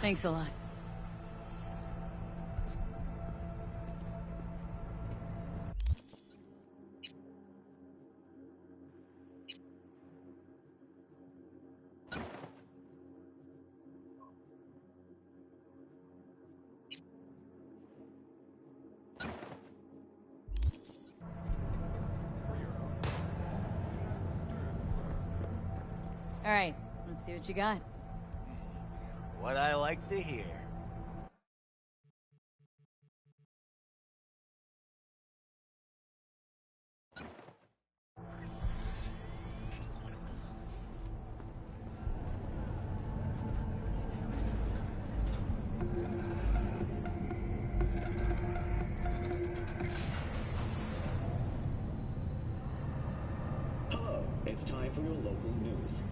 Thanks a lot. All right, let's see what you got. What I like to hear. Hello, it's time for your local news.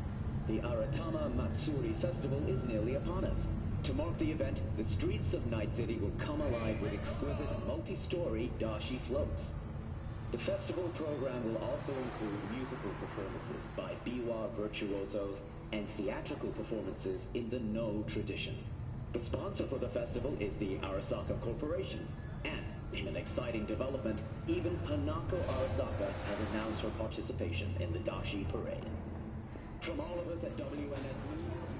The Aratama Matsuri Festival is nearly upon us. To mark the event, the streets of Night City will come alive with exquisite multi-story dashi floats. The festival program will also include musical performances by biwa virtuosos and theatrical performances in the No tradition. The sponsor for the festival is the Arasaka Corporation, and in an exciting development, even Hanako Arasaka has announced her participation in the dashi parade. From all of us at WNS News, we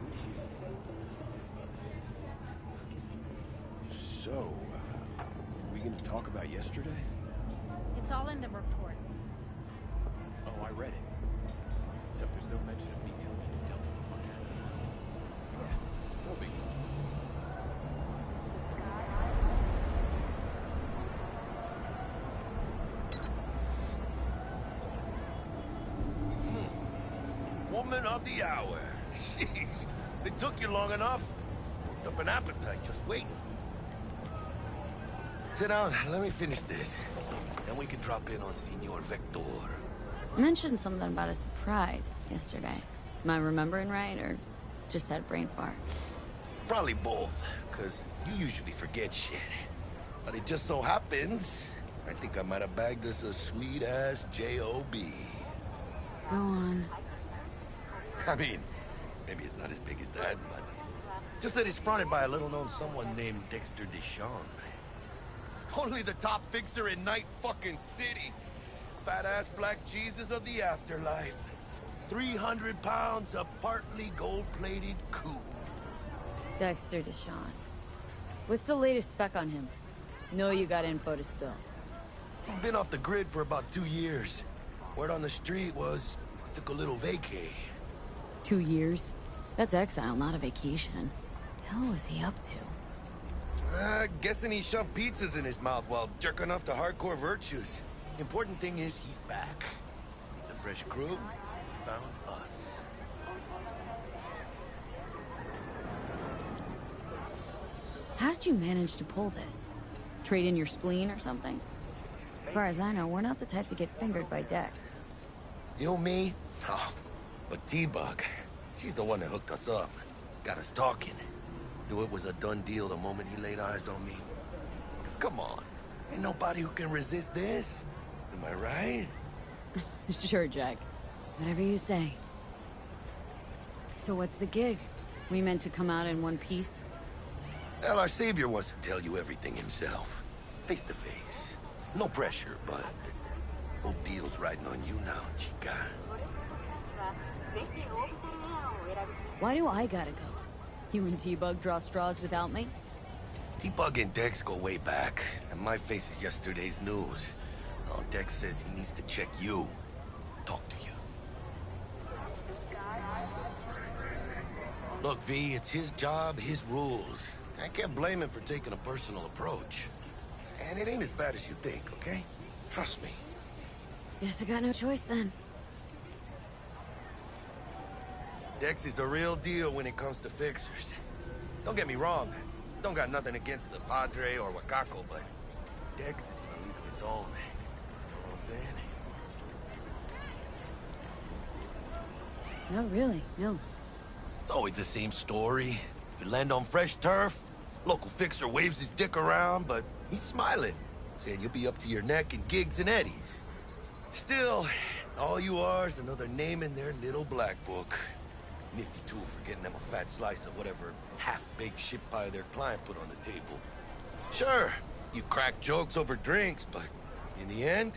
wish you a faithful So, are we going to talk about yesterday? It's all in the report. Oh, I read it. Except there's no mention of me telling you to Delta before that. Yeah, no biggie. Woman of the hour. Jeez, it took you long enough. Worked up an appetite just waiting. Sit down, let me finish this. Then we can drop in on Senor Vector. Mentioned something about a surprise yesterday. Am I remembering right, or just had a brain fart? Probably both, because you usually forget shit. But it just so happens, I think I might have bagged us a sweet-ass J.O.B. Go on. I mean, maybe it's not as big as that, but just that it's fronted by a little-known someone named Dexter Deshawn. Only the top fixer in Night fucking City. Fat-ass black Jesus of the afterlife. 300 pounds of partly gold-plated coup. Dexter Deshawn. What's the latest spec on him? Know you got info to spill. He's been off the grid for about 2 years. Word on the street was, took a little vacay. 2 years? That's exile, not a vacation. Hell was he up to? Guessing he shoved pizzas in his mouth while jerking off to hardcore virtues. Important thing is he's back. Needs a fresh crew, and he found us. How did you manage to pull this? Trade in your spleen or something? As far as I know, we're not the type to get fingered by Dex. You, me? Oh, but T-Bug, she's the one that hooked us up. Got us talking. Knew it was a done deal the moment he laid eyes on me. 'Cause come on, ain't nobody who can resist this. Am I right? Sure, Jack. Whatever you say. So what's the gig? We meant to come out in one piece? Well, our savior wants to tell you everything himself. Face to face. No pressure, but the whole deal's riding on you now, chica. Why do I gotta go? You and T-Bug draw straws without me? T-Bug and Dex go way back, and my face is yesterday's news. Oh, Dex says he needs to check you. Talk to you. Look, V, it's his job, his rules. I can't blame him for taking a personal approach. And it ain't as bad as you think, okay? Trust me. Guess I got no choice then. Dex is a real deal when it comes to fixers. Don't get me wrong. Don't got nothing against the Padre or Wakako, but Dex is in a league of his own. You know what I'm saying? No, really, no. It's always the same story. You land on fresh turf, local fixer waves his dick around, but he's smiling. saying you'll be up to your neck in gigs and eddies. Still, all you are is another name in their little black book. Nifty tool for getting them a fat slice of whatever half-baked shit pie their client put on the table. Sure, you crack jokes over drinks, but in the end,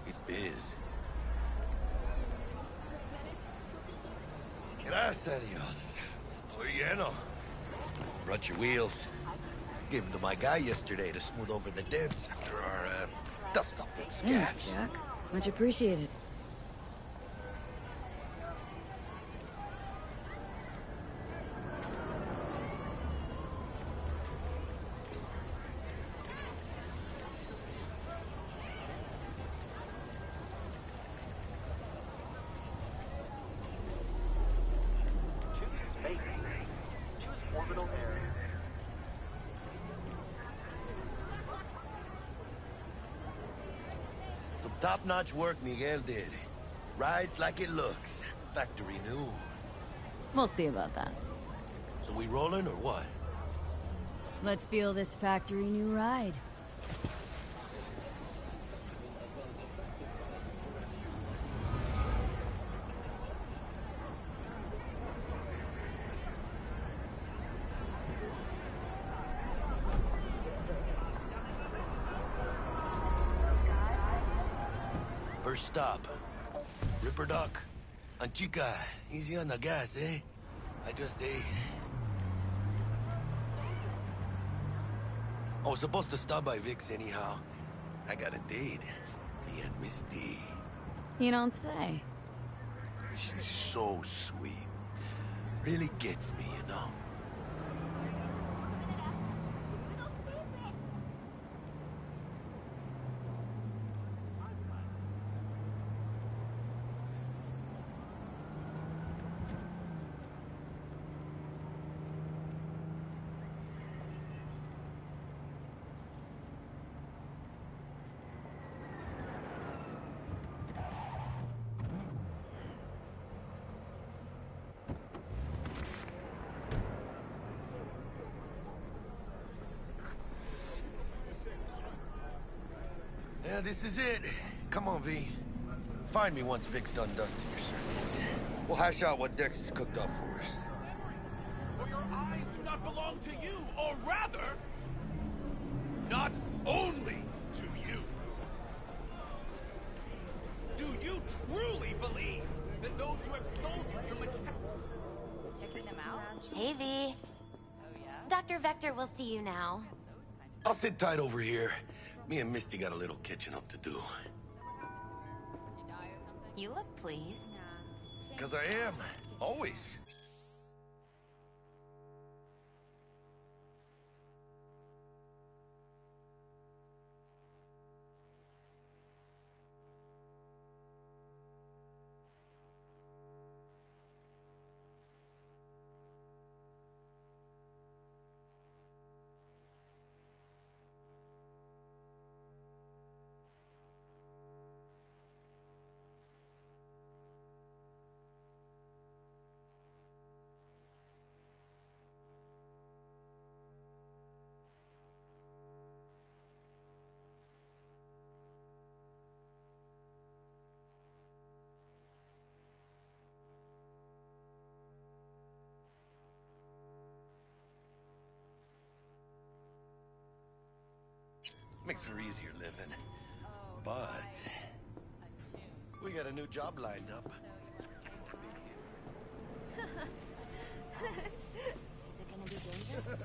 it's biz. Gracias a Dios. Estoy lleno. Brought your wheels. Gave them to my guy yesterday to smooth over the dents after our, dust-up with Thanks, scabs. Jack. Much appreciated. Some top-notch work Miguel did. Rides like it looks. Factory new. We'll see about that. So we rolling or what? Let's feel this factory new ride. First stop. Ripper Dock. Anchica, easy on the gas, eh? I just ate. I was supposed to stop by Vic's anyhow. I got a date. Me and Miss D. You don't say. She's so sweet. Really gets me, you know? Yeah, this is it. Come on, V. Find me once Vic's done dusting your circuits. We'll hash out what Dex has cooked up for us. For your eyes do not belong to you, or rather, not only to you. Do you truly believe that those who have sold you your Checking them out? Hey, V. Dr. Vector will see you now. I'll sit tight over here. Me and Misty got a little catching up to do. You look pleased. 'Cause I am. Always. Makes for easier living. But we got a new job lined up. Is it gonna be dangerous?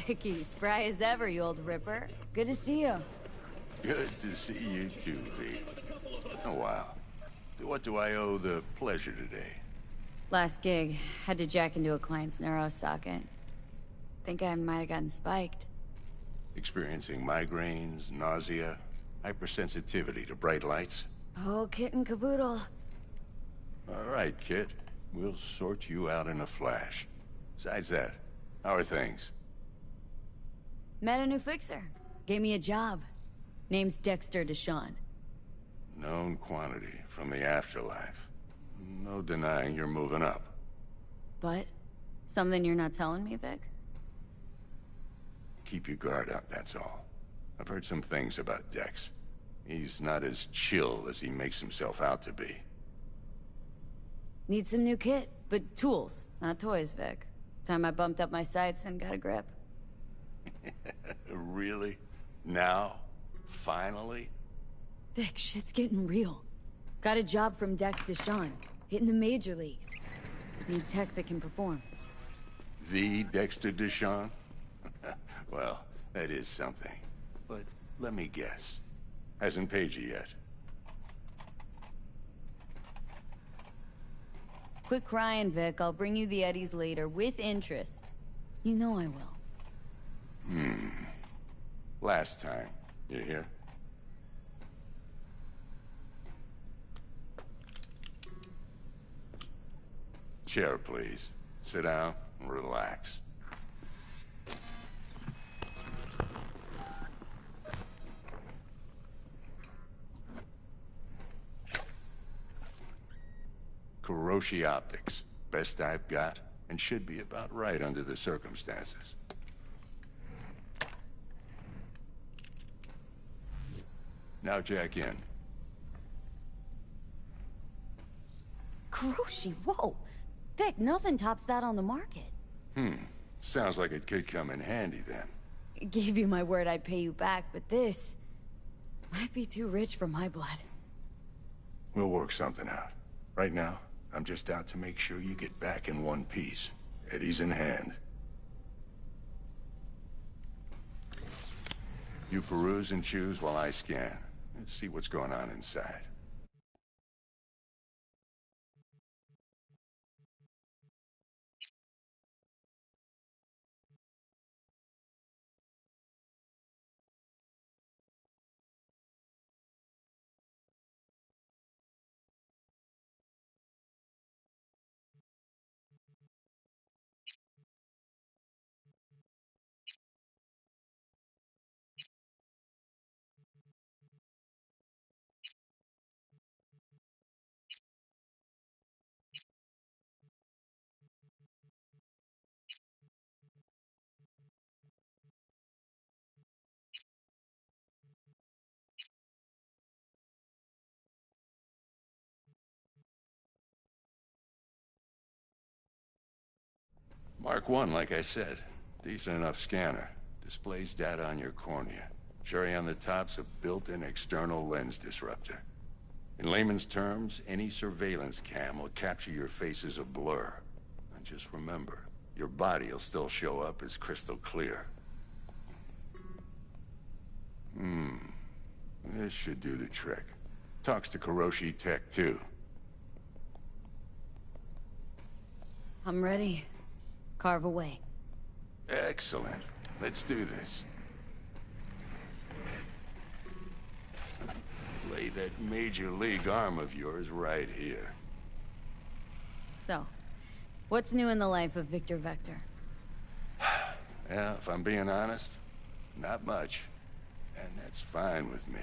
Vicky, spry as ever, you old ripper. Good to see you. Good to see you too, V. Oh, wow. What do I owe the pleasure today? Last gig, had to jack into a client's neuro socket. Think I might have gotten spiked. Experiencing migraines, nausea, hypersensitivity to bright lights? Oh, kit and caboodle. All right, kid. We'll sort you out in a flash. Besides that, How are things? Met a new fixer. Gave me a job. Name's Dexter Deshawn. Known quantity from the afterlife. No denying you're moving up. But? Something you're not telling me, Vic? Keep your guard up, that's all. I've heard some things about Dex. He's not as chill as he makes himself out to be. Need some new kit, but tools, not toys, Vic. Time I bumped up my sights and got a grip. Really? Now? Finally? Vic, shit's getting real. Got a job from Dex Deshawn, hitting the major leagues. Need tech that can perform. The Dexter Deshawn? Well, that is something. But let me guess. Hasn't paid you yet. Quit crying, Vic. I'll bring you the eddies later, with interest. You know I will. Last time. You hear? Chair, please. Sit down and relax. Kiroshi Optics. Best I've got, and should be about right under the circumstances. Now jack in. Kiroshi, whoa! Vic, nothing tops that on the market. Sounds like it could come in handy then. Gave you my word I'd pay you back, but this might be too rich for my blood. We'll work something out. Right now, I'm just out to make sure you get back in one piece. Eddie's in hand. You peruse and choose while I scan. Let's see what's going on inside. Mark 1, like I said. Decent enough scanner. Displays data on your cornea. Cherry on the top's a built-in external lens disruptor. In layman's terms, any surveillance cam will capture your face as a blur. And just remember, your body will still show up as crystal clear. This should do the trick. Talks to Kiroshi Tech, too. I'm ready. Carve away. Excellent. Let's do this. Lay that major league arm of yours right here. So, what's new in the life of Victor Vector? Yeah, if I'm being honest, not much. And that's fine with me.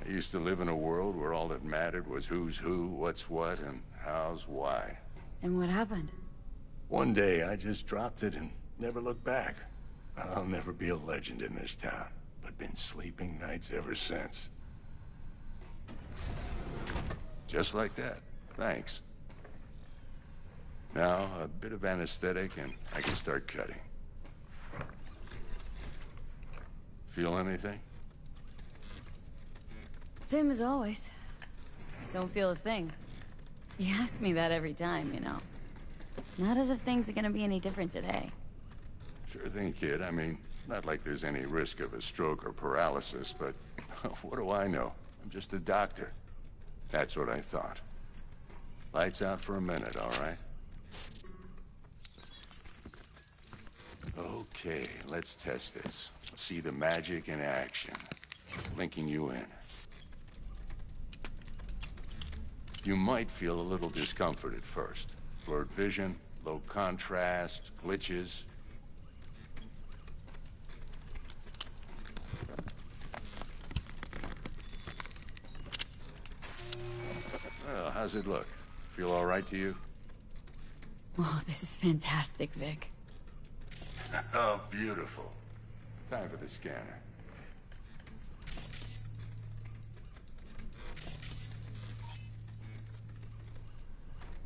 I used to live in a world where all that mattered was who's who, what's what, and how's why. And what happened? One day, I just dropped it and never looked back. I'll never be a legend in this town, but been sleeping nights ever since. Just like that. Thanks. Now, a bit of anesthetic and I can start cutting. Feel anything? Same as always. Don't feel a thing. You ask me that every time, you know. Not as if things are gonna be any different today. Sure thing, kid. I mean, not like there's any risk of a stroke or paralysis, but what do I know? I'm just a doctor. That's what I thought. Lights out for a minute, all right? Okay, let's test this. See the magic in action. Linking you in. You might feel a little discomfort at first. Blurred vision, low contrast, glitches. How's it look? Feel all right to you? Oh, this is fantastic, Vic. Oh, beautiful. Time for the scanner.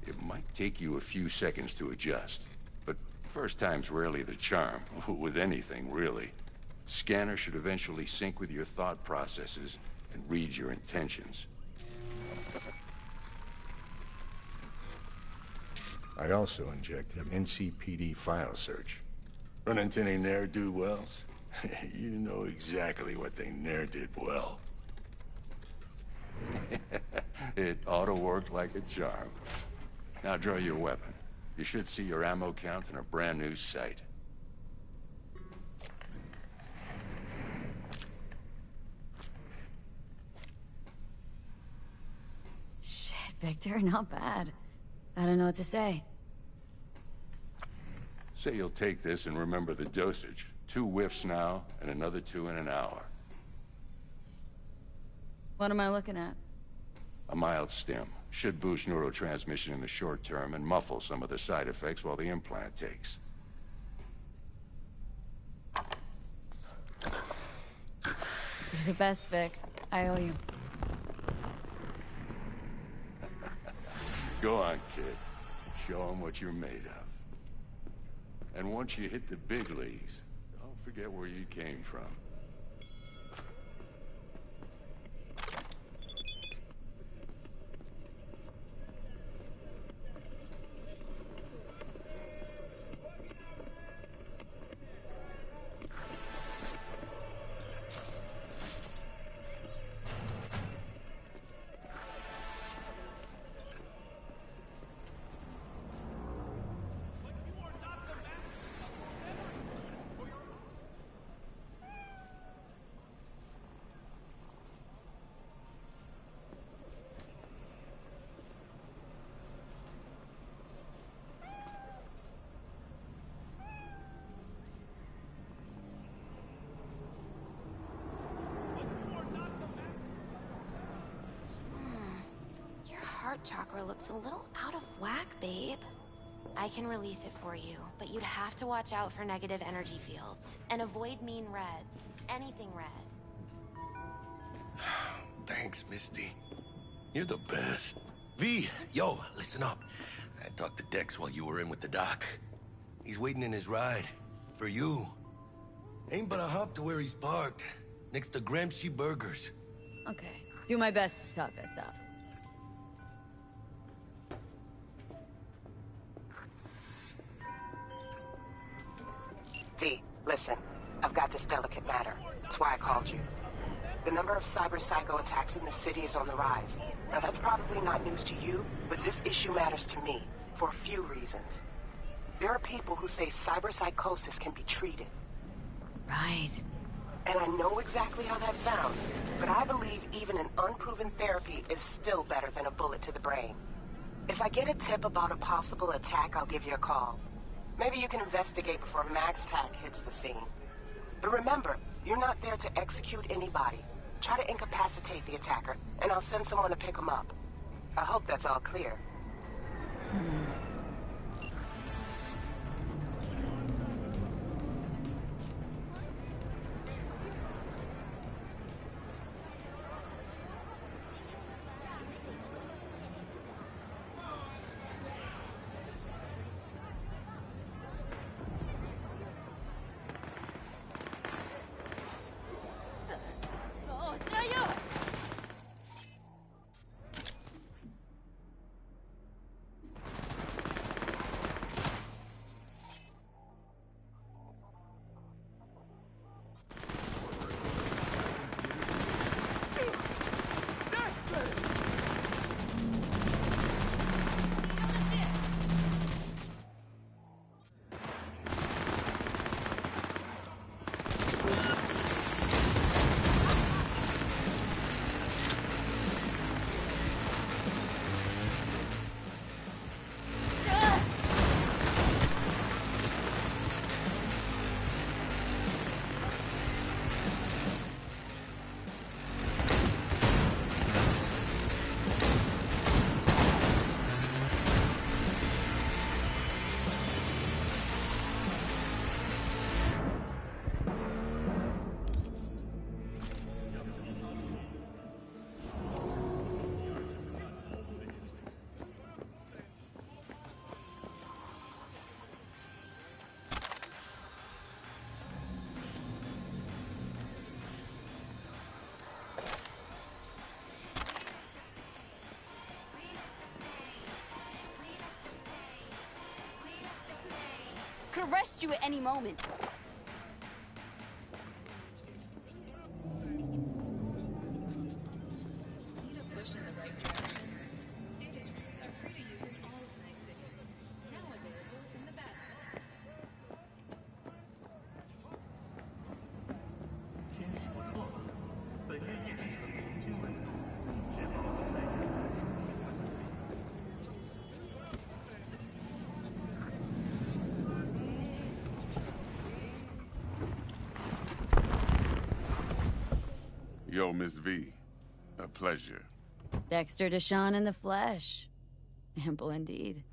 It might take you a few seconds to adjust, but first time's rarely the charm, with anything, really. Scanner should eventually sync with your thought processes and read your intentions. I also injected an NCPD file search. Run into any ne'er-do-wells? You know exactly what they ne'er did well. It ought to work like a charm. Now draw your weapon. You should see your ammo count in a brand new sight. Shit, Victor, not bad. I don't know what to say. Say you'll take this and remember the dosage. 2 whiffs now, and another 2 in an hour. What am I looking at? A mild stim. Should boost neurotransmission in the short term and muffle some of the side effects while the implant takes. You're the best, Vic. I owe you. Go on, kid. Show them what you're made of. And once you hit the big leagues, don't forget where you came from. Heart chakra looks a little out of whack, babe. I can release it for you, but you'd have to watch out for negative energy fields. And avoid mean reds. Anything red. Thanks, Misty. You're the best. V, yo, listen up. I talked to Dex while you were in with the doc. He's waiting in his ride. For you. Ain't but a hop to where he's parked. Next to Gramsci Burgers. Okay. Do my best to talk us up. V, listen. I've got this delicate matter. That's why I called you. The number of cyber psycho attacks in the city is on the rise. Now that's probably not news to you, but this issue matters to me, for a few reasons. There are people who say cyber psychosis can be treated. Right. And I know exactly how that sounds, but I believe even an unproven therapy is still better than a bullet to the brain. If I get a tip about a possible attack, I'll give you a call. Maybe you can investigate before Max Tack hits the scene. But remember, you're not there to execute anybody. Try to incapacitate the attacker, and I'll send someone to pick him up. I hope that's all clear. arrest you at any moment. Yo, Miss V. A pleasure. Dexter Deshawn in the flesh. Ample indeed.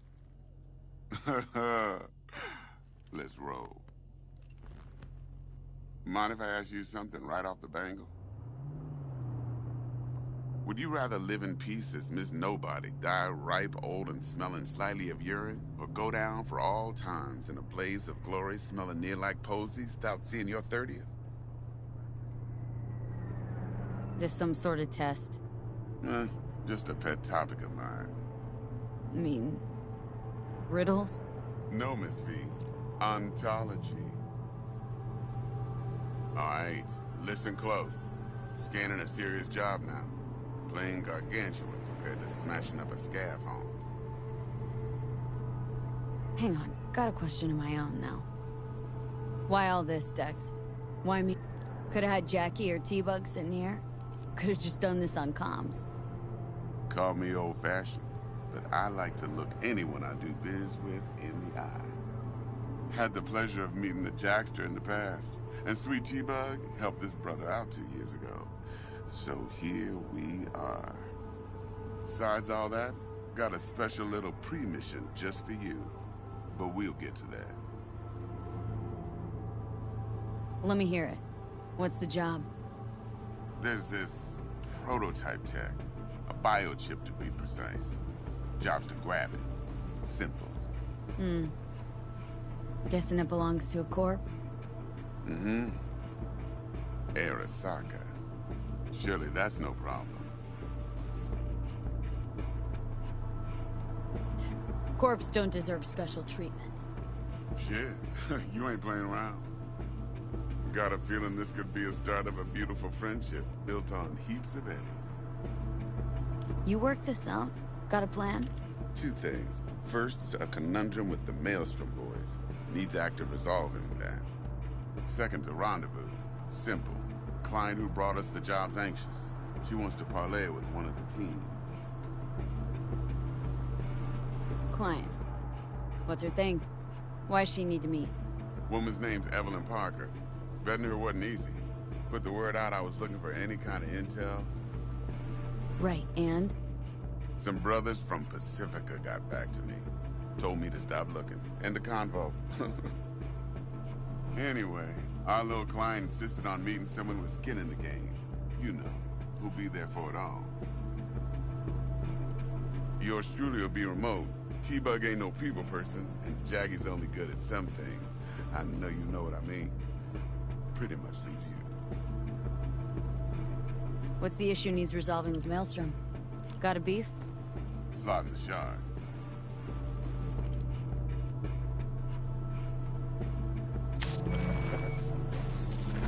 Let's roll. Mind if I ask you something right off the bangle? Would you rather live in peace as Miss Nobody, die ripe, old, and smelling slightly of urine, or go down for all times in a blaze of glory smelling near like posies without seeing your 30th? This some sort of test? Just a pet topic of mine. I mean, riddles? No, Miss V. Ontology. All right, listen close. Scanning a serious job now. Playing gargantuan compared to smashing up a scaffold. Hang on, got a question of my own now. Why all this, Dex? Why me? Could've had Jackie or T-Bug sitting here. Could've just done this on comms. Call me old-fashioned, but I like to look anyone I do biz with in the eye. Had the pleasure of meeting the Jackster in the past, and Sweet T-Bug helped this brother out 2 years ago. So here we are. Besides all that, got a special little pre-mission just for you. But we'll get to that. Let me hear it. What's the job? There's this prototype tech. A biochip to be precise. Job's to grab it. Simple. Guessing it belongs to a corp? Mm-hmm. Arasaka. Surely that's no problem. Corps don't deserve special treatment. Shit, you ain't playing around. Got a feeling this could be a start of a beautiful friendship built on heaps of eddies. You work this out? Got a plan? 2 things. First, a conundrum with the Maelstrom boys. Needs active resolving with that. Second, a rendezvous. Simple. Client who brought us the job's anxious. She wants to parlay with one of the team. Client. What's her thing? Why's she need to meet? Woman's name's Evelyn Parker. Vetting her wasn't easy. Put the word out I was looking for any kind of intel. Right, and? Some brothers from Pacifica got back to me. Told me to stop looking. End the convo. Anyway, our little client insisted on meeting someone with skin in the game. You know, who'll be there for it all. Yours truly will be remote. T-Bug ain't no people person, and Jaggy's only good at some things. I know you know what I mean. Pretty much leaves you. What's the issue needs resolving with Maelstrom? Got a beef? Slot in the shard.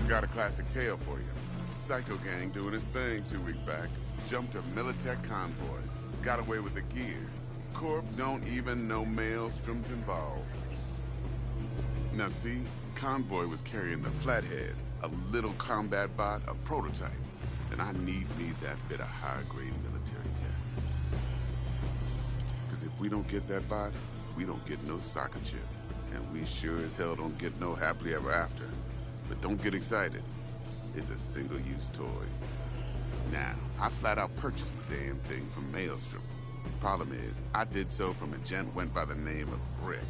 Got a classic tale for you. Psycho gang doing his thing 2 weeks back. Jumped a Militech convoy. Got away with the gear. Corp don't even know Maelstrom's involved. Now see, convoy was carrying the Flathead, a little combat bot, a prototype. And I need that bit of high-grade military tech. Because if we don't get that bot, we don't get no soccer chip. And we sure as hell don't get no happily ever after. But don't get excited. It's a single-use toy. Now, I flat out purchased the damn thing from Maelstrom. Problem is, I did so from a gent went by the name of Brick.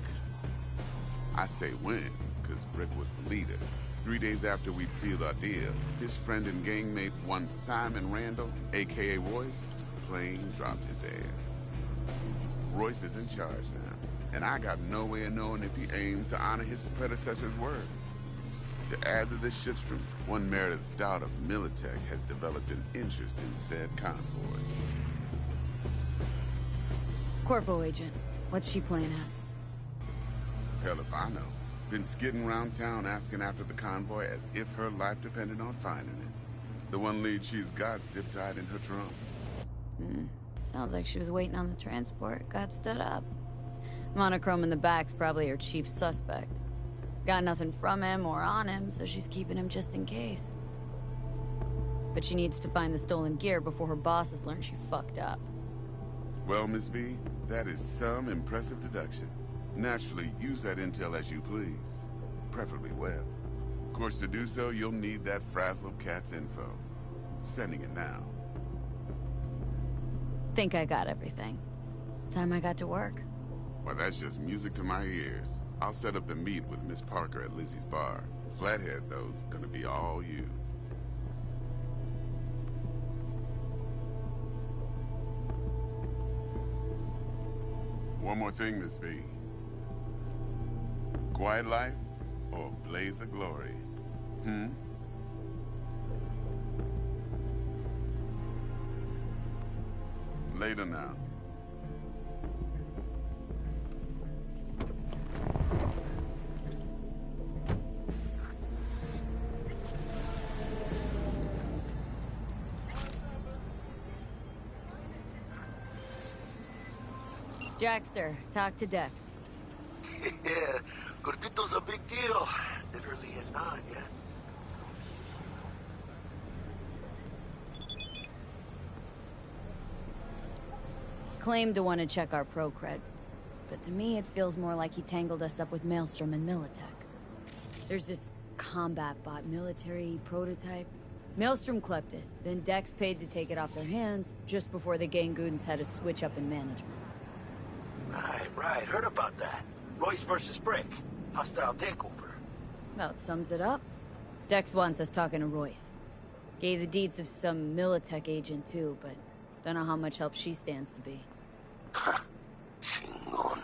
I say when, because Brick was the leader. 3 days after we'd sealed our deal, his friend and gangmate, one Simon Randall, a.k.a. Royce, plain dropped his ass. Royce is in charge now, and I got no way of knowing if he aims to honor his predecessor's word. To add to this shitstorm, one Meredith Stout of Militech has developed an interest in said convoy. Corpo agent. What's she playing at? Hell if I know. Been skidding around town asking after the convoy as if her life depended on finding it. The one lead she's got zip-tied in her trunk. Sounds like she was waiting on the transport, got stood up. Monochrome in the back's probably her chief suspect. Got nothing from him or on him, so she's keeping him just in case. But she needs to find the stolen gear before her bosses learn she fucked up. Well, Miss V, that is some impressive deduction. Naturally, use that intel as you please. Preferably well. Of course, to do so, you'll need that frazzled cat's info. Sending it now. Think I got everything. Time I got to work. Well, that's just music to my ears. I'll set up the meet with Miss Parker at Lizzie's bar. Flathead, though's gonna be all you. One more thing, Miss V. Quiet life or blaze of glory? Later now. Jackster, talk to Dex. Yeah, Gordito's a big deal. Literally and not, yeah. Claimed to want to check our pro cred, but to me it feels more like he tangled us up with Maelstrom and Militech. There's this combat bot military prototype. Maelstrom clept it, then Dex paid to take it off their hands just before the Gangoons had a switch up in management. Right, heard about that. Royce versus Brick. Hostile takeover. About sums it up. Dex wants us talking to Royce. Gave the deeds of some Militech agent too, but don't know how much help she stands to be. Chingon.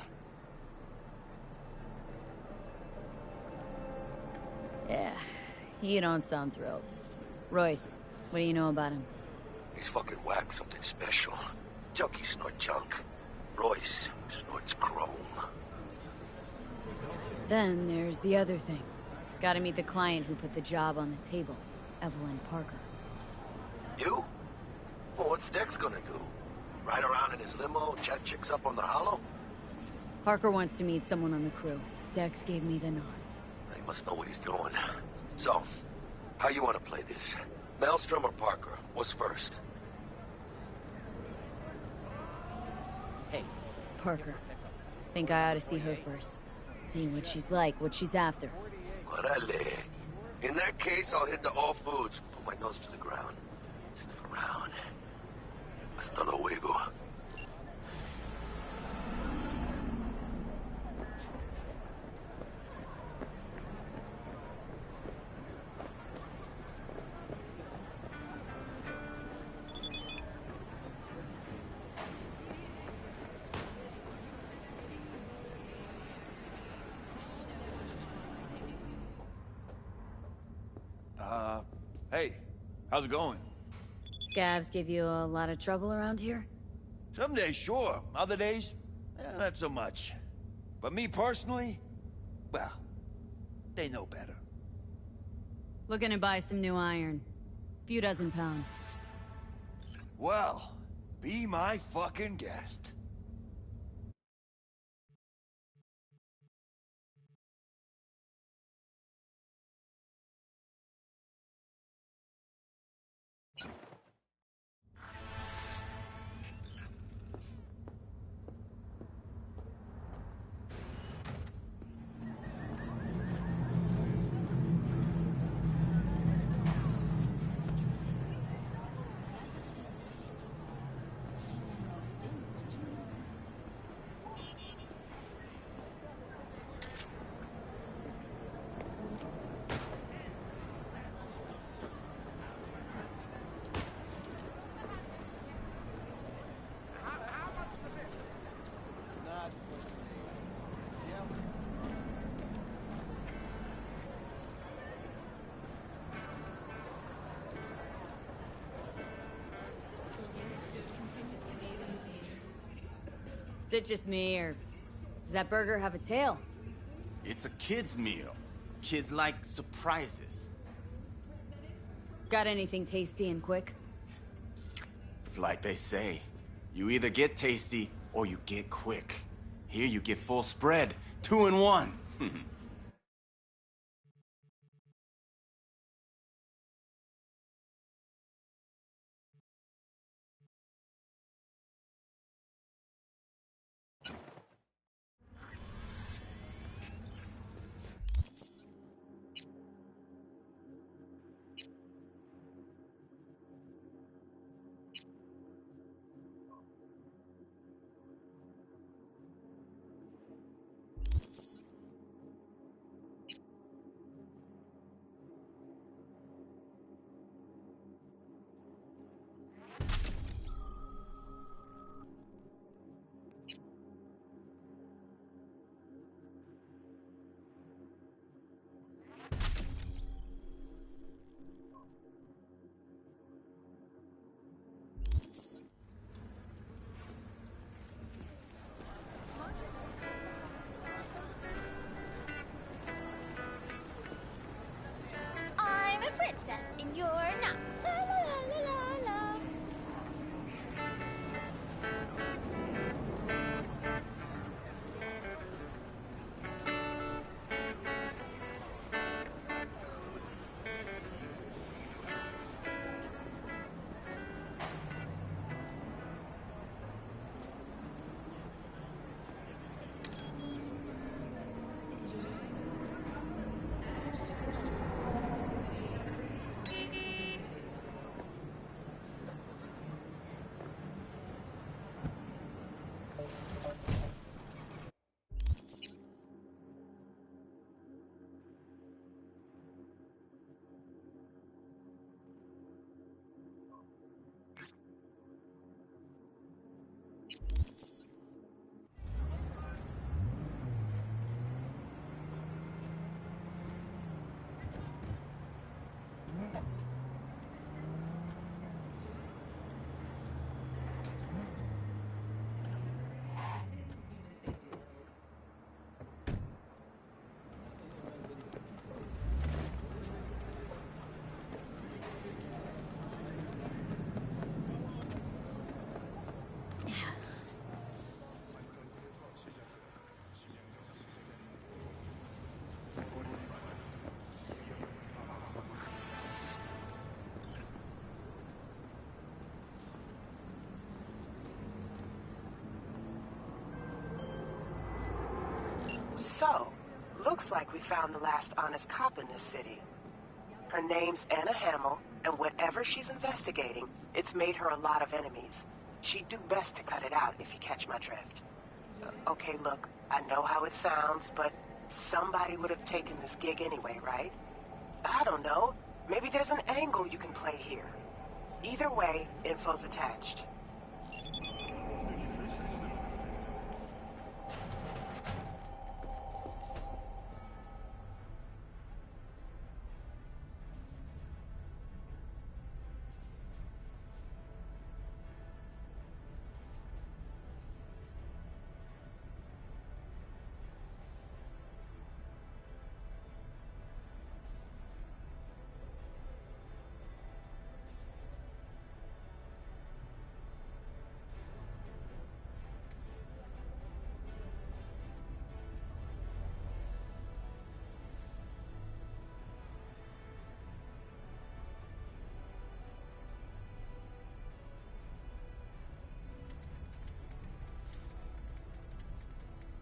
Yeah, you don't sound thrilled. Royce, what do you know about him? He's fucking whack, something special. Junkies snort junk. Royce snorts chrome. Then there's the other thing. Gotta meet the client who put the job on the table, Evelyn Parker. You? Well, what's Dex gonna do? Ride around in his limo, chat chicks up on the hollow? Parker wants to meet someone on the crew. Dex gave me the nod. He must know what he's doing. So, how you want to play this? Maelstrom or Parker? What's first? Hey. Parker. Think I ought to see her first. See what she's like, what she's after. Orale. In that case, I'll hit the all foods. Put my nose to the ground. Sniff around. Hasta luego. Hey, how's it going? Scavs give you a lot of trouble around here? Some days, sure. Other days, not so much. But me personally, well, they know better. Looking to buy some new iron. Few dozen pounds. Well, be my fucking guest. Is it just me, or does that burger have a tail? It's a kid's meal. Kids like surprises. Got anything tasty and quick? It's like they say. You either get tasty, or you get quick. Here you get full spread. 2 in 1. I'm a princess and you're not. La la la la la la. So, looks like we found the last honest cop in this city. Her name's Anna Hamill, and whatever she's investigating, it's made her a lot of enemies. She'd do best to cut it out if you catch my drift. Okay, look, I know how it sounds, but somebody would have taken this gig anyway, right? I don't know. Maybe there's an angle you can play here. Either way, info's attached.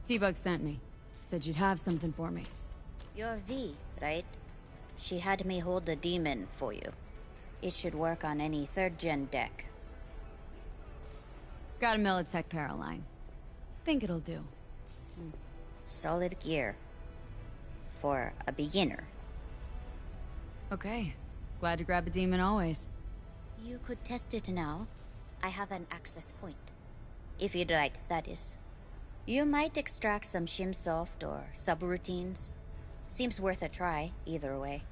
T-Bug sent me. Said you'd have something for me. You're V, right? She had me hold the demon for you. It should work on any 3rd-gen deck. Got a Militech Paraline. Think it'll do. Solid gear. For a beginner. Okay. Glad to grab a demon always. You could test it now. I have an access point. If you'd like, that is. You might extract some shimsoft or subroutines. Seems worth a try, either way.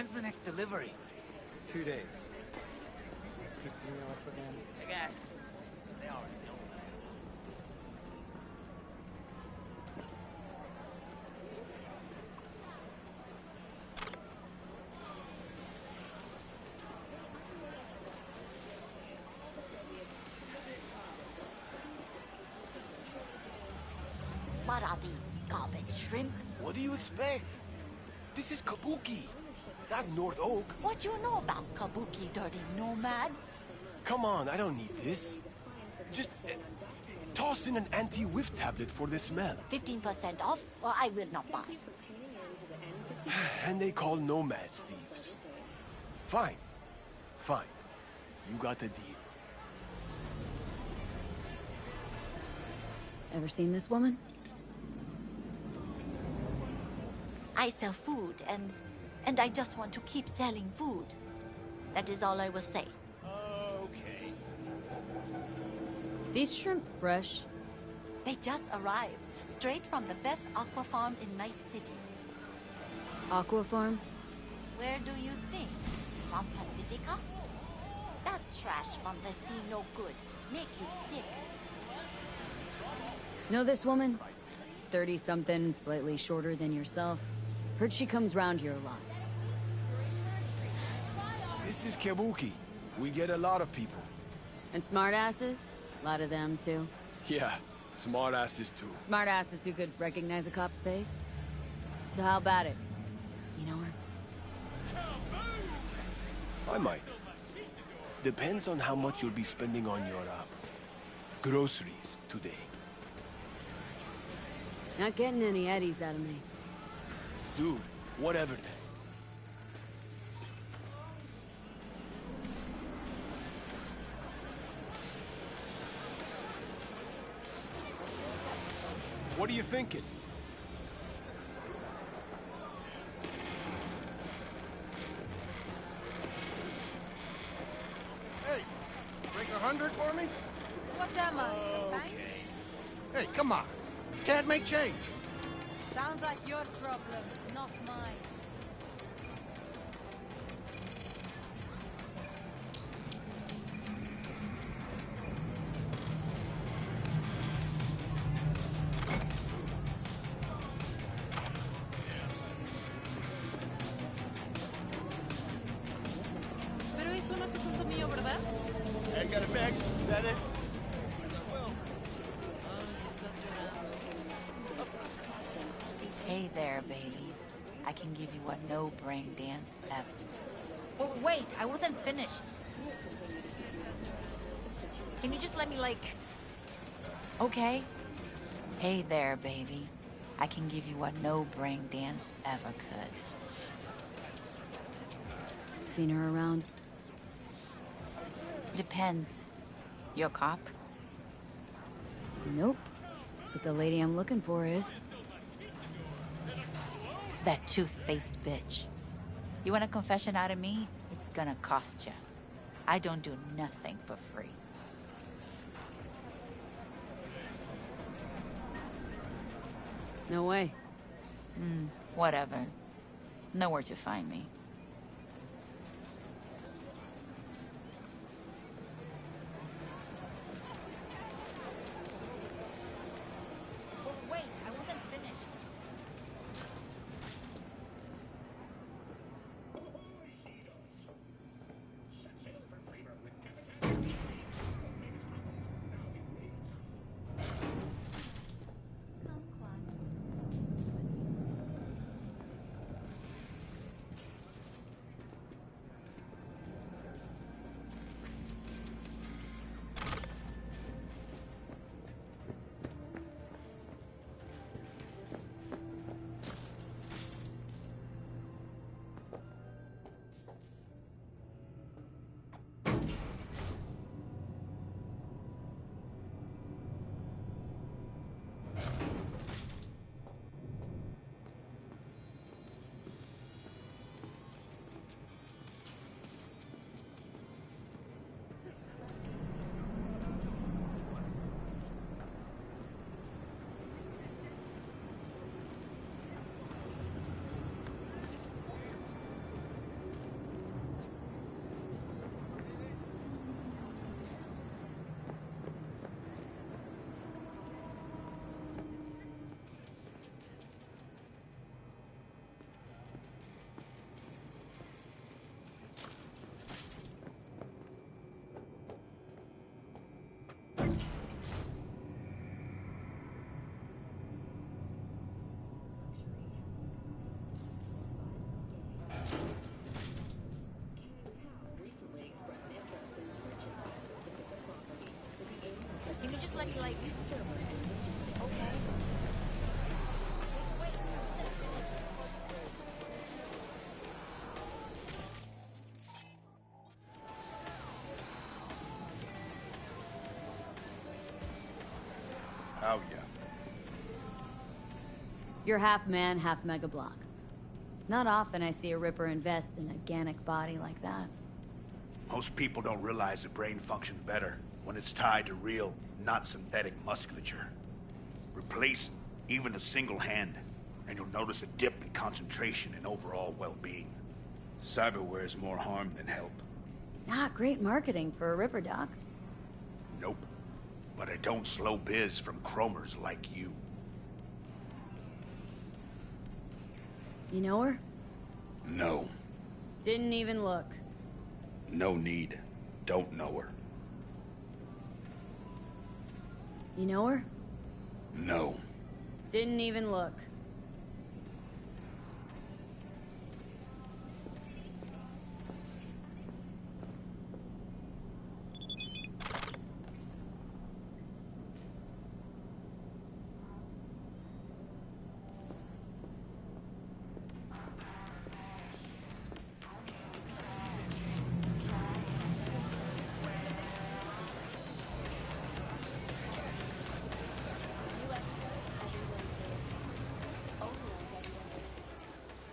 When's the next delivery? 2 days. Hey guys, they already know. What are these, garbage shrimp? What do you expect? This is Kabuki, not North Oak. What you know about Kabuki, dirty nomad? Come on, I don't need this. Just toss in an anti-whiff tablet for the smell. 15% off, or I will not buy. And they call nomads thieves. Fine. Fine. You got the deal. Ever seen this woman? I sell food, and I just want to keep selling food. That is all I will say. Okay. These shrimp fresh? They just arrived, straight from the best aqua farm in Night City. Aqua farm? Where do you think? From Pacifica? That trash from the sea no good. Make you sick. Know this woman? 30-something, slightly shorter than yourself. Heard she comes round here a lot. This is Kabuki. We get a lot of people. And smartasses? A lot of them, too. Yeah, smartasses too. Smartasses who could recognize a cop's face? So how about it? You know her? I might. Depends on how much you'll be spending on your, groceries today. Not getting any eddies out of me. Dude, whatever then. What are you thinking? Hey, bring 100 for me? What am I? Okay. Hey, come on. Can't make change. Sounds like your problem, not mine. Pero eso no es asunto mío, ¿verdad? I got it back. Is that it? Hey there, baby. I can give you a no-brain dance ever. Oh, wait, I wasn't finished. Can you just let me, like... Okay. Hey there, baby. I can give you a no-brain dance ever could. Seen her around? Depends. You a cop? Nope. But the lady I'm looking for is. That two-faced bitch. You want a confession out of me? It's gonna cost you. I don't do nothing for free. No way. Whatever. Know where to find me. Oh, wait, I wasn't finished. like okay. Oh, yeah. You're half man, half Mega Block. Not often I see a Ripper invest in a Organic body like that. Most people don't realize the brain functions better when it's tied to real, not synthetic musculature. Replace even a single hand, and you'll notice a dip in concentration and overall well-being. Cyberware is more harm than help. Not great marketing for a Ripper, Doc. Nope. But I don't slow biz from chromers like you. You know her? No. Didn't even look. No need. Don't know her. You know her? No. Didn't even look.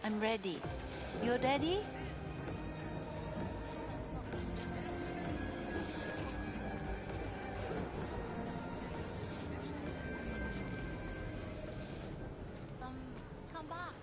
I'm ready. You're ready? Come back.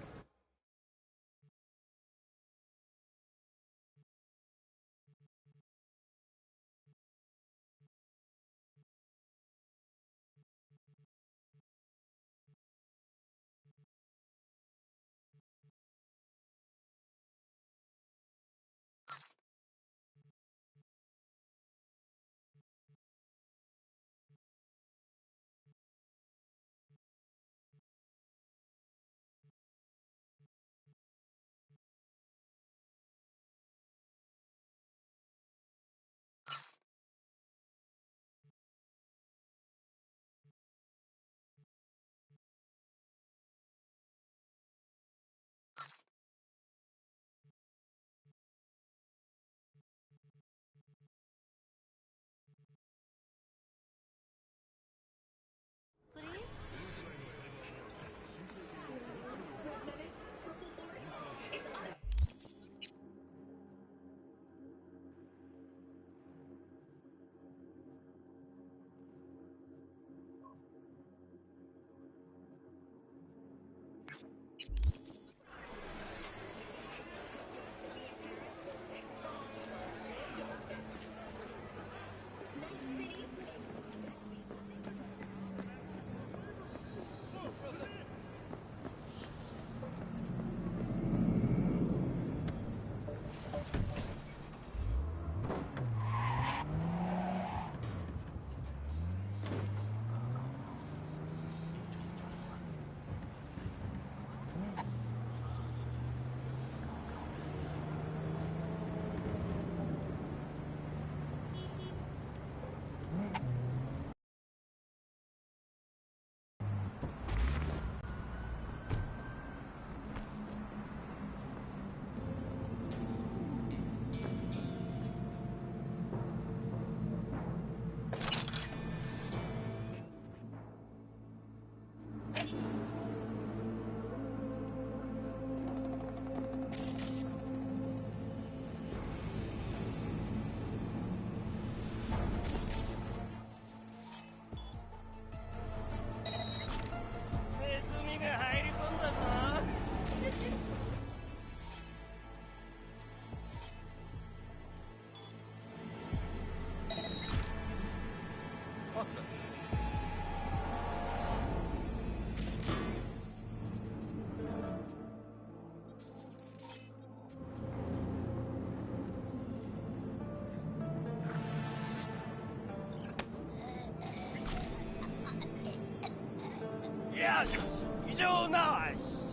Visual noise!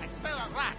I smell a rat!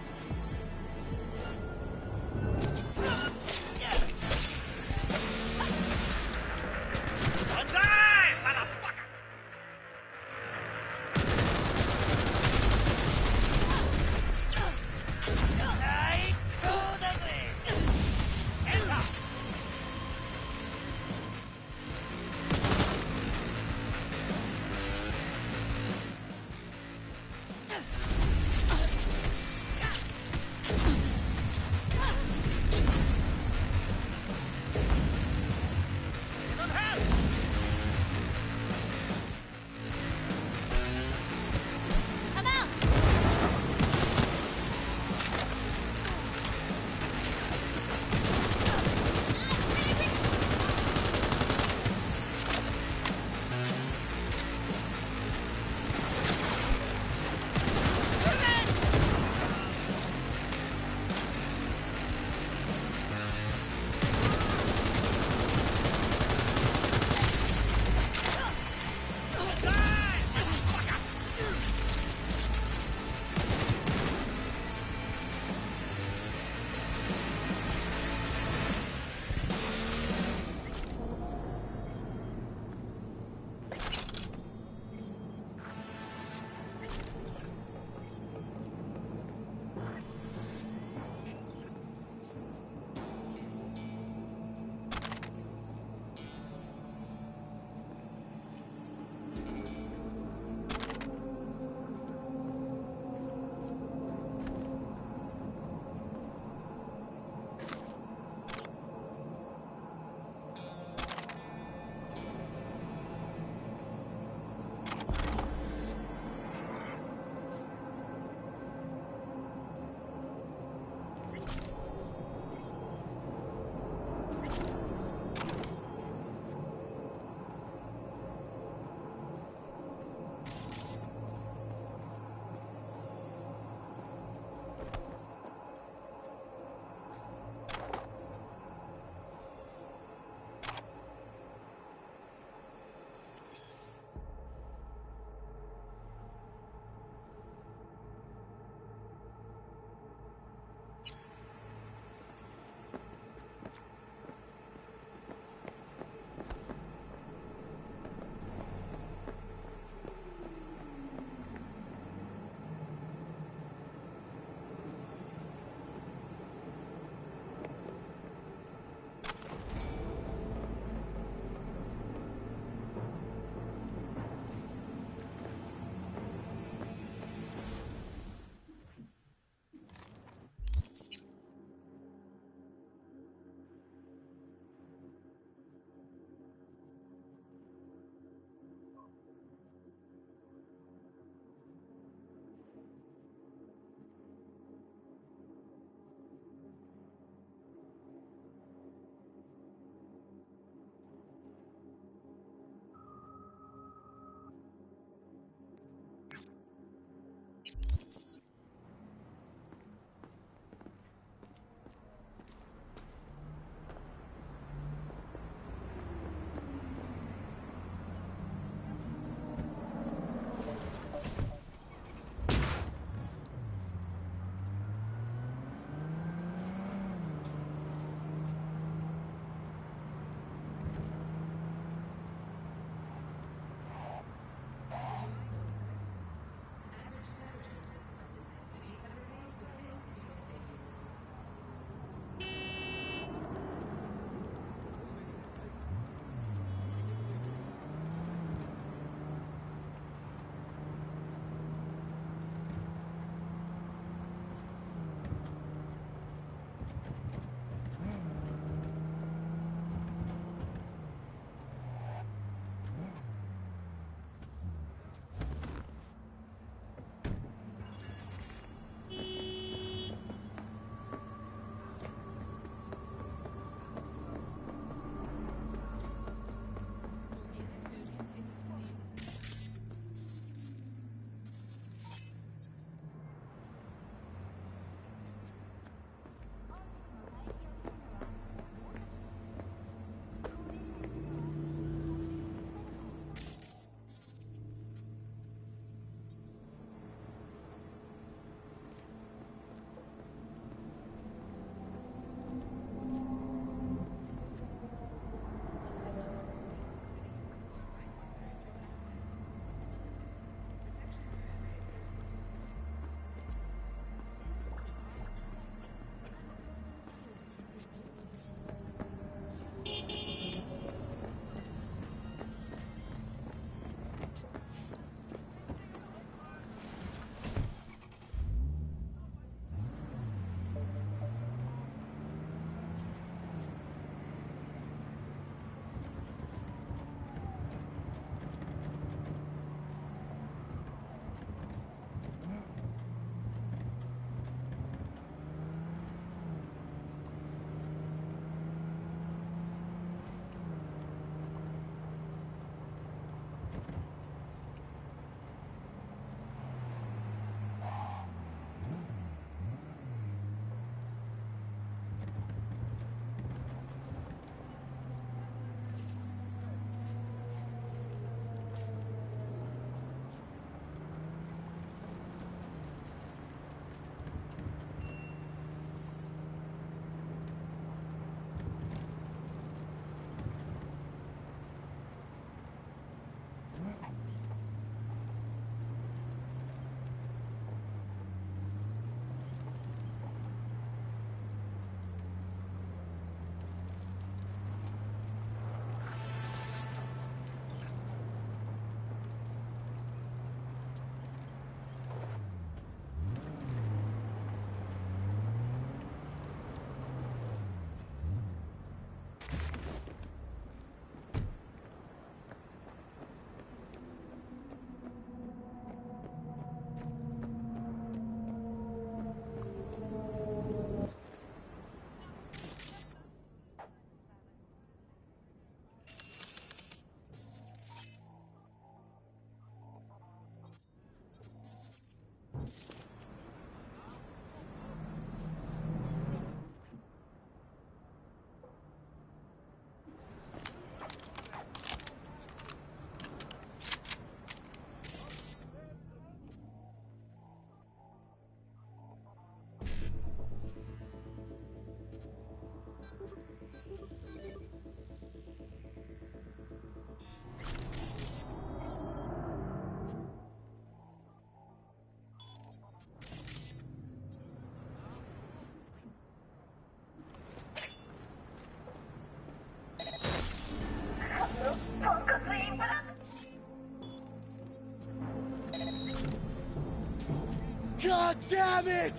God damn it!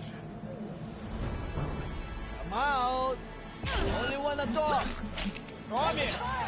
I'm out. Only one to talk. Come here.